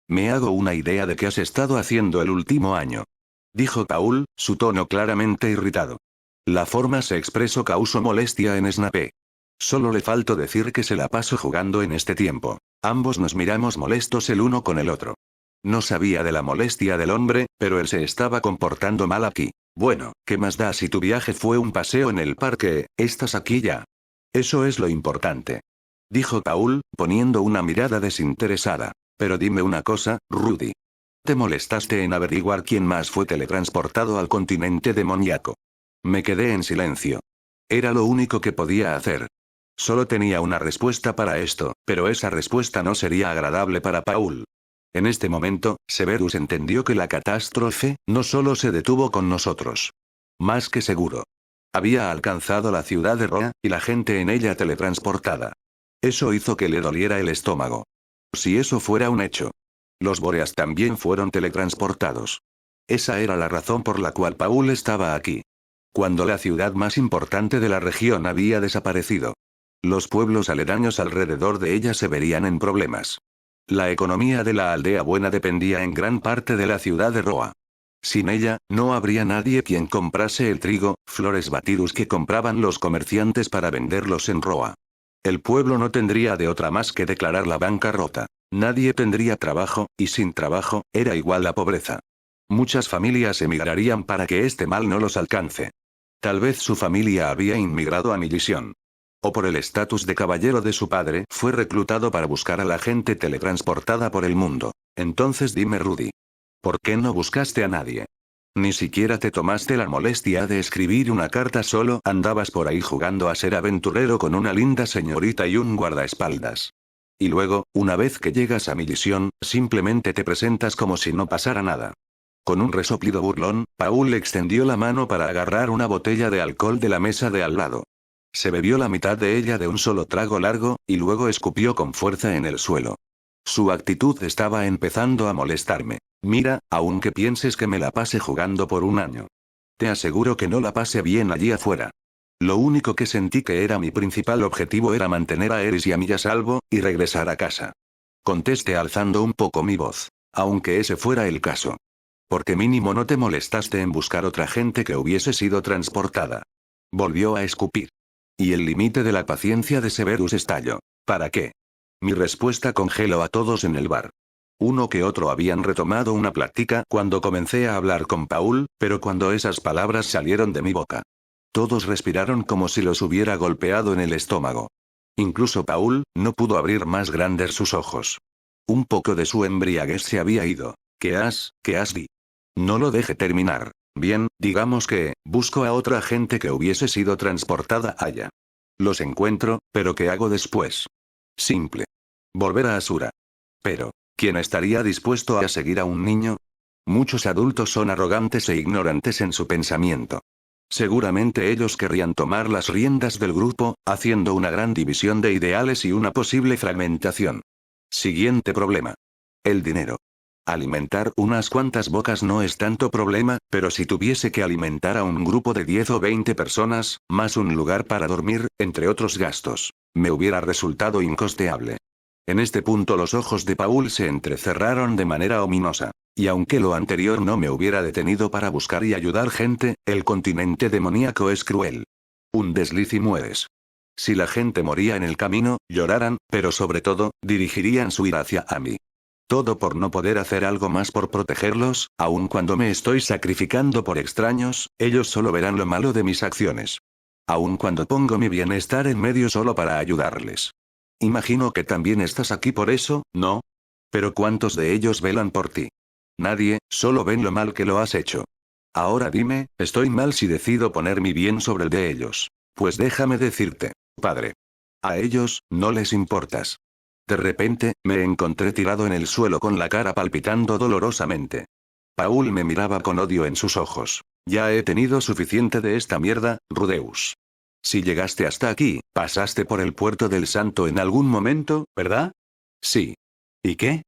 Speaker 1: Me hago una idea de qué has estado haciendo el último año. Dijo Paul, su tono claramente irritado. La forma se expresó causó molestia en Snape. Solo le faltó decir que se la pasó jugando en este tiempo. Ambos nos miramos molestos el uno con el otro. No sabía de la molestia del hombre, pero él se estaba comportando mal aquí. Bueno, ¿qué más da si tu viaje fue un paseo en el parque? Estás aquí ya. Eso es lo importante. Dijo Paul, poniendo una mirada desinteresada. Pero dime una cosa, Rudy. ¿Te molestaste en averiguar quién más fue teletransportado al continente demoníaco? Me quedé en silencio. Era lo único que podía hacer. Solo tenía una respuesta para esto, pero esa respuesta no sería agradable para Paul. En este momento, Severus entendió que la catástrofe no solo se detuvo con nosotros. Más que seguro. Había alcanzado la ciudad de Roa, y la gente en ella teletransportada. Eso hizo que le doliera el estómago. Si eso fuera un hecho. Los Boreas también fueron teletransportados. Esa era la razón por la cual Paul estaba aquí. Cuando la ciudad más importante de la región había desaparecido. Los pueblos aledaños alrededor de ella se verían en problemas. La economía de la aldea buena dependía en gran parte de la ciudad de Roa. Sin ella, no habría nadie quien comprase el trigo, flores batirus que compraban los comerciantes para venderlos en Roa. El pueblo no tendría de otra más que declarar la bancarrota. Nadie tendría trabajo, y sin trabajo, era igual la pobreza. Muchas familias emigrarían para que este mal no los alcance. Tal vez su familia había inmigrado a Millisión. O por el estatus de caballero de su padre, fue reclutado para buscar a la gente teletransportada por el mundo. Entonces dime Rudy. ¿Por qué no buscaste a nadie? Ni siquiera te tomaste la molestia de escribir una carta, solo andabas por ahí jugando a ser aventurero con una linda señorita y un guardaespaldas. Y luego, una vez que llegas a Millisión, simplemente te presentas como si no pasara nada. Con un resoplido burlón, Paul extendió la mano para agarrar una botella de alcohol de la mesa de al lado. Se bebió la mitad de ella de un solo trago largo, y luego escupió con fuerza en el suelo. Su actitud estaba empezando a molestarme. Mira, aunque pienses que me la pase jugando por un año. Te aseguro que no la pasé bien allí afuera. Lo único que sentí que era mi principal objetivo era mantener a Eris y a mí a salvo, y regresar a casa. Contesté alzando un poco mi voz. Aunque ese fuera el caso. Porque mínimo no te molestaste en buscar otra gente que hubiese sido transportada. Volvió a escupir. Y el límite de la paciencia de Severus estalló. ¿Para qué? Mi respuesta congeló a todos en el bar. Uno que otro habían retomado una plática cuando comencé a hablar con Paul, pero cuando esas palabras salieron de mi boca. Todos respiraron como si los hubiera golpeado en el estómago. Incluso Paul, no pudo abrir más grandes sus ojos. Un poco de su embriaguez se había ido. ¿Qué has di? No lo deje terminar. Bien, digamos que, busco a otra gente que hubiese sido transportada allá. Los encuentro, pero ¿qué hago después? Simple. Volver a Asura. Pero, ¿quién estaría dispuesto a seguir a un niño? Muchos adultos son arrogantes e ignorantes en su pensamiento. Seguramente ellos querrían tomar las riendas del grupo, haciendo una gran división de ideales y una posible fragmentación. Siguiente problema. El dinero. Alimentar unas cuantas bocas no es tanto problema, pero si tuviese que alimentar a un grupo de 10 o 20 personas, más un lugar para dormir, entre otros gastos, me hubiera resultado incosteable. En este punto los ojos de Paul se entrecerraron de manera ominosa. Y aunque lo anterior no me hubiera detenido para buscar y ayudar gente, el continente demoníaco es cruel. Un desliz y mueres. Si la gente moría en el camino, lloraran, pero sobre todo, dirigirían su ira hacia a mí. Todo por no poder hacer algo más por protegerlos, aun cuando me estoy sacrificando por extraños, ellos solo verán lo malo de mis acciones. Aun cuando pongo mi bienestar en medio solo para ayudarles. Imagino que también estás aquí por eso, ¿no? Pero ¿cuántos de ellos velan por ti? Nadie, solo ven lo mal que lo has hecho. Ahora dime, ¿estoy mal si decido poner mi bien sobre el de ellos? Pues déjame decirte, padre. A ellos, no les importas. De repente, me encontré tirado en el suelo con la cara palpitando dolorosamente. Paul me miraba con odio en sus ojos. Ya he tenido suficiente de esta mierda, Rudeus. Si llegaste hasta aquí, pasaste por el puerto del Santo en algún momento, ¿verdad? Sí. ¿Y qué?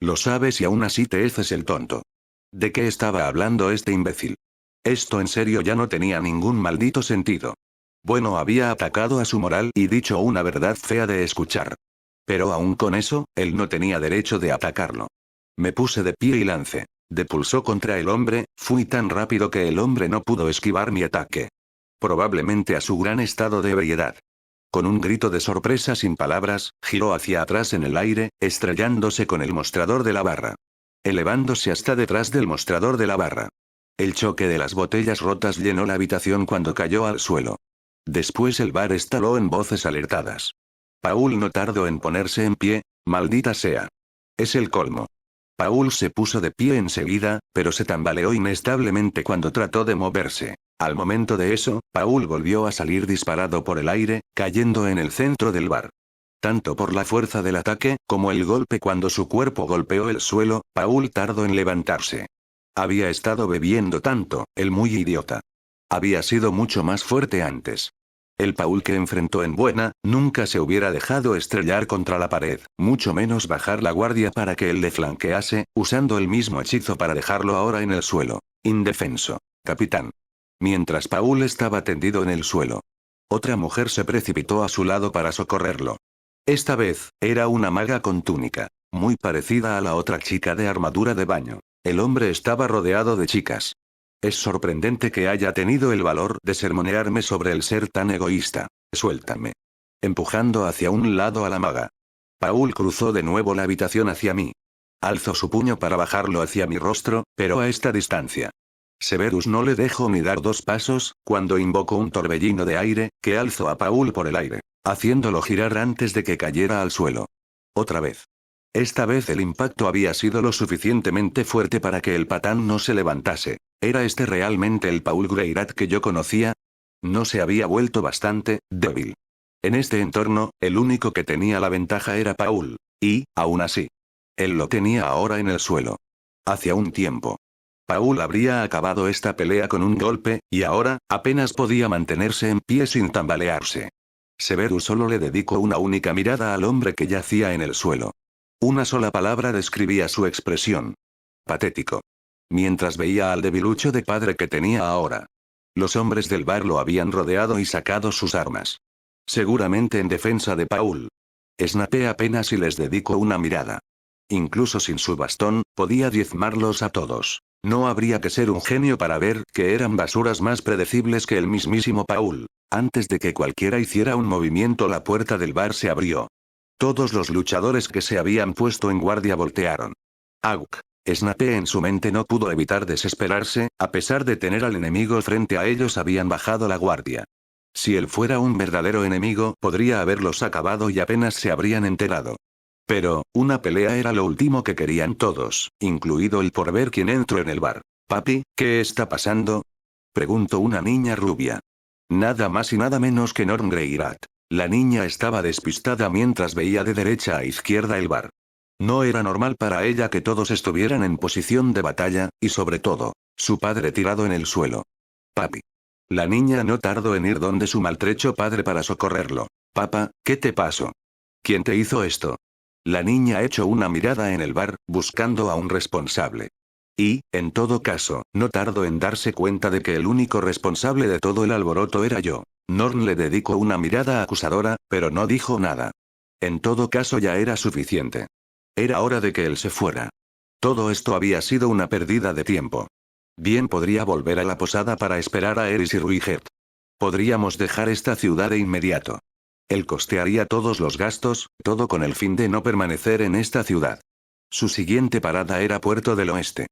Speaker 1: Lo sabes y aún así te haces el tonto. ¿De qué estaba hablando este imbécil? Esto en serio ya no tenía ningún maldito sentido. Bueno, había atacado a su moral y dicho una verdad fea de escuchar. Pero aún con eso, él no tenía derecho de atacarlo. Me puse de pie y lancé. De pulso contra el hombre, fui tan rápido que el hombre no pudo esquivar mi ataque. Probablemente a su gran estado de ebriedad. Con un grito de sorpresa sin palabras, giró hacia atrás en el aire, estrellándose con el mostrador de la barra. Elevándose hasta detrás del mostrador de la barra. El choque de las botellas rotas llenó la habitación cuando cayó al suelo. Después el bar estaló en voces alertadas. Paul no tardó en ponerse en pie, maldita sea. Es el colmo. Paul se puso de pie enseguida, pero se tambaleó inestablemente cuando trató de moverse. Al momento de eso, Paul volvió a salir disparado por el aire, cayendo en el centro del bar. Tanto por la fuerza del ataque, como el golpe cuando su cuerpo golpeó el suelo, Paul tardó en levantarse. Había estado bebiendo tanto, el muy idiota. Había sido mucho más fuerte antes. El Paul que enfrentó en buena, nunca se hubiera dejado estrellar contra la pared, mucho menos bajar la guardia para que él le flanquease, usando el mismo hechizo para dejarlo ahora en el suelo, indefenso. Capitán. Mientras Paul estaba tendido en el suelo. Otra mujer se precipitó a su lado para socorrerlo. Esta vez, era una maga con túnica, muy parecida a la otra chica de armadura de baño. El hombre estaba rodeado de chicas. Es sorprendente que haya tenido el valor de sermonearme sobre el ser tan egoísta. Suéltame. Empujando hacia un lado a la maga. Paul cruzó de nuevo la habitación hacia mí. Alzó su puño para bajarlo hacia mi rostro, pero a esta distancia. Severus no le dejó ni dar 2 pasos, cuando invocó un torbellino de aire, que alzó a Paul por el aire, haciéndolo girar antes de que cayera al suelo. Otra vez. Esta vez el impacto había sido lo suficientemente fuerte para que el patán no se levantase. ¿Era este realmente el Paul Greirat que yo conocía? No se había vuelto bastante débil. En este entorno, el único que tenía la ventaja era Paul. Y, aún así, él lo tenía ahora en el suelo. Hacía un tiempo. Paul habría acabado esta pelea con un golpe, y ahora, apenas podía mantenerse en pie sin tambalearse. Severus solo le dedicó una única mirada al hombre que yacía en el suelo. Una sola palabra describía su expresión. Patético. Mientras veía al debilucho de padre que tenía ahora. Los hombres del bar lo habían rodeado y sacado sus armas. Seguramente en defensa de Paul. Snapé apenas y les dedicó una mirada. Incluso sin su bastón, podía diezmarlos a todos. No habría que ser un genio para ver que eran basuras más predecibles que el mismísimo Paul. Antes de que cualquiera hiciera un movimiento, la puerta del bar se abrió. Todos los luchadores que se habían puesto en guardia voltearon. Auk. Snape en su mente no pudo evitar desesperarse, a pesar de tener al enemigo frente a ellos habían bajado la guardia. Si él fuera un verdadero enemigo, podría haberlos acabado y apenas se habrían enterado. Pero, una pelea era lo último que querían todos, incluido el por ver quién entró en el bar. «Papi, ¿qué está pasando?», preguntó una niña rubia. Nada más y nada menos que Norn Greirat. La niña estaba despistada mientras veía de derecha a izquierda el bar. No era normal para ella que todos estuvieran en posición de batalla, y sobre todo, su padre tirado en el suelo. «Papi». La niña no tardó en ir donde su maltrecho padre para socorrerlo. «Papá, ¿qué te pasó? ¿Quién te hizo esto?». La niña echó una mirada en el bar, buscando a un responsable. Y, en todo caso, no tardó en darse cuenta de que el único responsable de todo el alboroto era yo. Norn le dedicó una mirada acusadora, pero no dijo nada. En todo caso ya era suficiente. Era hora de que él se fuera. Todo esto había sido una pérdida de tiempo. Bien podría volver a la posada para esperar a Eris y Ruigert. Podríamos dejar esta ciudad de inmediato. Él costearía todos los gastos, todo con el fin de no permanecer en esta ciudad. Su siguiente parada era Puerto del Oeste.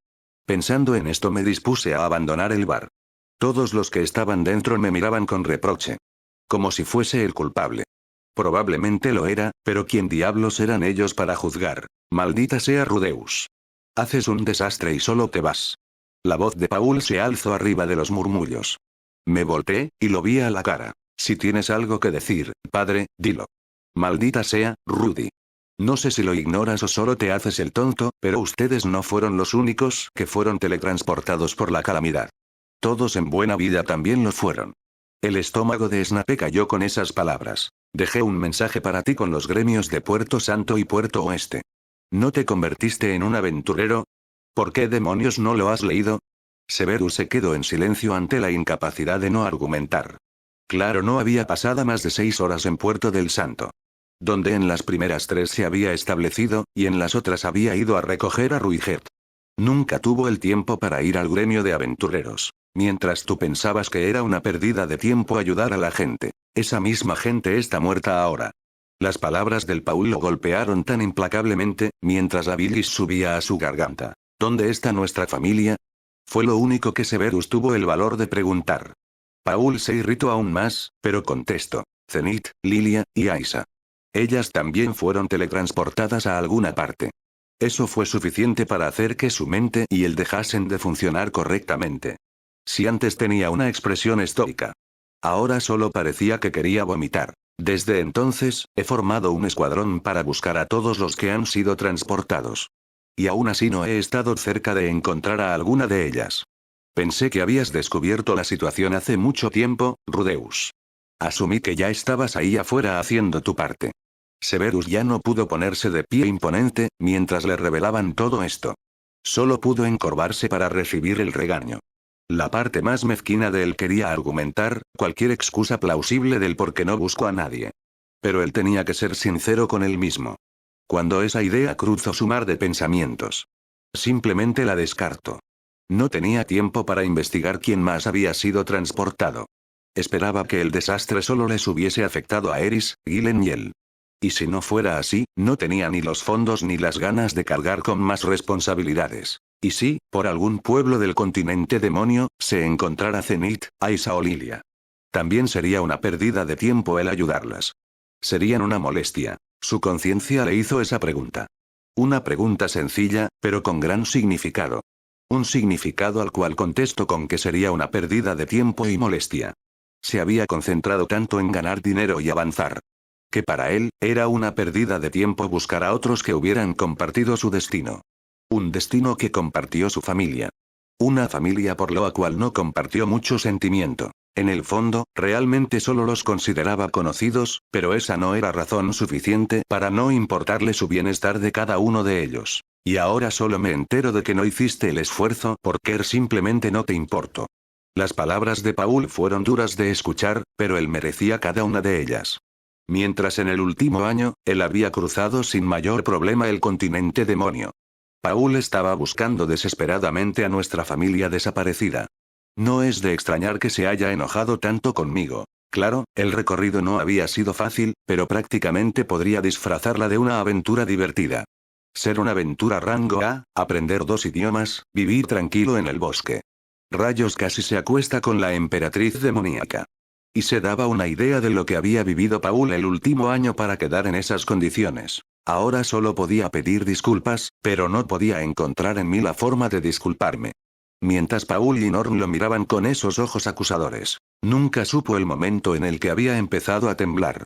Speaker 1: Pensando en esto me dispuse a abandonar el bar. Todos los que estaban dentro me miraban con reproche. Como si fuese el culpable. Probablemente lo era, pero ¿quién diablos eran ellos para juzgar? Maldita sea Rudeus. Haces un desastre y solo te vas. La voz de Paul se alzó arriba de los murmullos. Me volteé, y lo vi a la cara. Si tienes algo que decir, padre, dilo. Maldita sea, Rudy. No sé si lo ignoras o solo te haces el tonto, pero ustedes no fueron los únicos que fueron teletransportados por la calamidad. Todos en buena vida también lo fueron. El estómago de Snape cayó con esas palabras. Dejé un mensaje para ti con los gremios de Puerto Santo y Puerto Oeste. ¿No te convertiste en un aventurero? ¿Por qué demonios no lo has leído? Severus se quedó en silencio ante la incapacidad de no argumentar. Claro, no había pasado más de 6 horas en Puerto del Santo, donde en las primeras 3 se había establecido, y en las otras había ido a recoger a Ruigert. Nunca tuvo el tiempo para ir al gremio de aventureros. Mientras tú pensabas que era una pérdida de tiempo ayudar a la gente, esa misma gente está muerta ahora. Las palabras del Paul lo golpearon tan implacablemente, mientras la bilis subía a su garganta. ¿Dónde está nuestra familia? Fue lo único que Severus tuvo el valor de preguntar. Paul se irritó aún más, pero contestó. Zenith, Lilia, y Aisa. Ellas también fueron teletransportadas a alguna parte. Eso fue suficiente para hacer que su mente y él dejasen de funcionar correctamente. Si antes tenía una expresión estoica, ahora solo parecía que quería vomitar. Desde entonces, he formado un escuadrón para buscar a todos los que han sido transportados. Y aún así no he estado cerca de encontrar a alguna de ellas. Pensé que habías descubierto la situación hace mucho tiempo, Rudeus. Asumí que ya estabas ahí afuera haciendo tu parte. Severus ya no pudo ponerse de pie imponente, mientras le revelaban todo esto. Solo pudo encorvarse para recibir el regaño. La parte más mezquina de él quería argumentar cualquier excusa plausible del por qué no buscó a nadie. Pero él tenía que ser sincero con él mismo. Cuando esa idea cruzó su mar de pensamientos, simplemente la descartó. No tenía tiempo para investigar quién más había sido transportado. Esperaba que el desastre solo les hubiese afectado a Eris, Gillen y él. Y si no fuera así, no tenía ni los fondos ni las ganas de cargar con más responsabilidades. Y si, por algún pueblo del continente demonio, se encontrara Zenith, Aisa o Lilia, también sería una pérdida de tiempo el ayudarlas. Serían una molestia. Su conciencia le hizo esa pregunta. Una pregunta sencilla, pero con gran significado. Un significado al cual contestó con que sería una pérdida de tiempo y molestia. Se había concentrado tanto en ganar dinero y avanzar, que para él, era una pérdida de tiempo buscar a otros que hubieran compartido su destino. Un destino que compartió su familia. Una familia por lo cual no compartió mucho sentimiento. En el fondo, realmente solo los consideraba conocidos, pero esa no era razón suficiente para no importarle su bienestar de cada uno de ellos. Y ahora solo me entero de que no hiciste el esfuerzo porque simplemente no te importo. Las palabras de Paul fueron duras de escuchar, pero él merecía cada una de ellas. Mientras en el último año, él había cruzado sin mayor problema el continente demonio. Paul estaba buscando desesperadamente a nuestra familia desaparecida. No es de extrañar que se haya enojado tanto conmigo. Claro, el recorrido no había sido fácil, pero prácticamente podría disfrazarla de una aventura divertida. Ser una aventura rango A, aprender 2 idiomas, vivir tranquilo en el bosque. Rayos, casi se acuesta con la emperatriz demoníaca. Y se daba una idea de lo que había vivido Paul el último año para quedar en esas condiciones. Ahora solo podía pedir disculpas, pero no podía encontrar en mí la forma de disculparme. Mientras Paul y Norm lo miraban con esos ojos acusadores, nunca supo el momento en el que había empezado a temblar.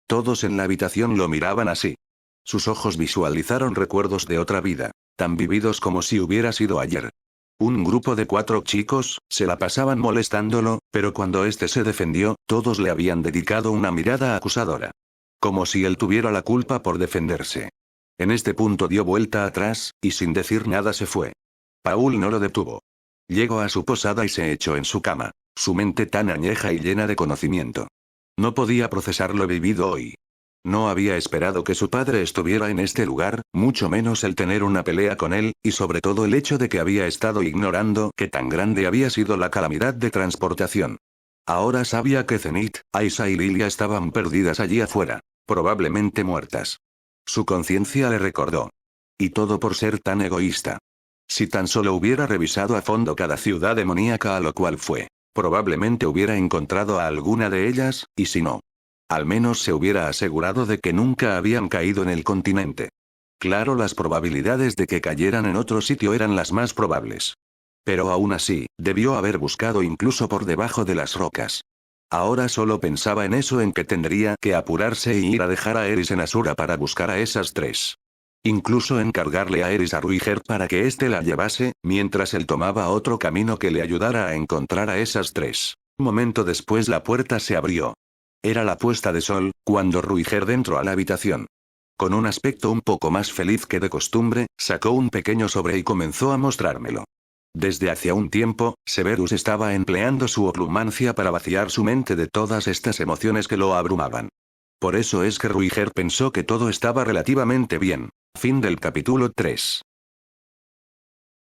Speaker 1: Todos en la habitación lo miraban así. Sus ojos visualizaron recuerdos de otra vida, tan vividos como si hubiera sido ayer. Un grupo de 4 chicos, se la pasaban molestándolo, pero cuando éste se defendió, todos le habían dedicado una mirada acusadora. Como si él tuviera la culpa por defenderse. En este punto dio vuelta atrás, y sin decir nada se fue. Paul no lo detuvo. Llegó a su posada y se echó en su cama, su mente tan añeja y llena de conocimiento. No podía procesar lo vivido hoy. No había esperado que su padre estuviera en este lugar, mucho menos el tener una pelea con él, y sobre todo el hecho de que había estado ignorando que tan grande había sido la calamidad de transportación. Ahora sabía que Zenith, Aisa y Lilia estaban perdidas allí afuera, probablemente muertas. Su conciencia le recordó. Y todo por ser tan egoísta. Si tan solo hubiera revisado a fondo cada ciudad demoníaca a lo cual fue, probablemente hubiera encontrado a alguna de ellas, y si no, al menos se hubiera asegurado de que nunca habían caído en el continente. Claro, las probabilidades de que cayeran en otro sitio eran las más probables. Pero aún así, debió haber buscado incluso por debajo de las rocas. Ahora solo pensaba en eso, en que tendría que apurarse e ir a dejar a Eris en Asura para buscar a esas 3. Incluso encargarle a Eris a Ruigert para que éste la llevase, mientras él tomaba otro camino que le ayudara a encontrar a esas 3. Un momento después la puerta se abrió. Era la puesta de sol, cuando Ruigert entró a la habitación. Con un aspecto un poco más feliz que de costumbre, sacó un pequeño sobre y comenzó a mostrármelo. Desde hacía un tiempo, Severus estaba empleando su oclumancia para vaciar su mente de todas estas emociones que lo abrumaban. Por eso es que Ruiger pensó que todo estaba relativamente bien. Fin del capítulo 3.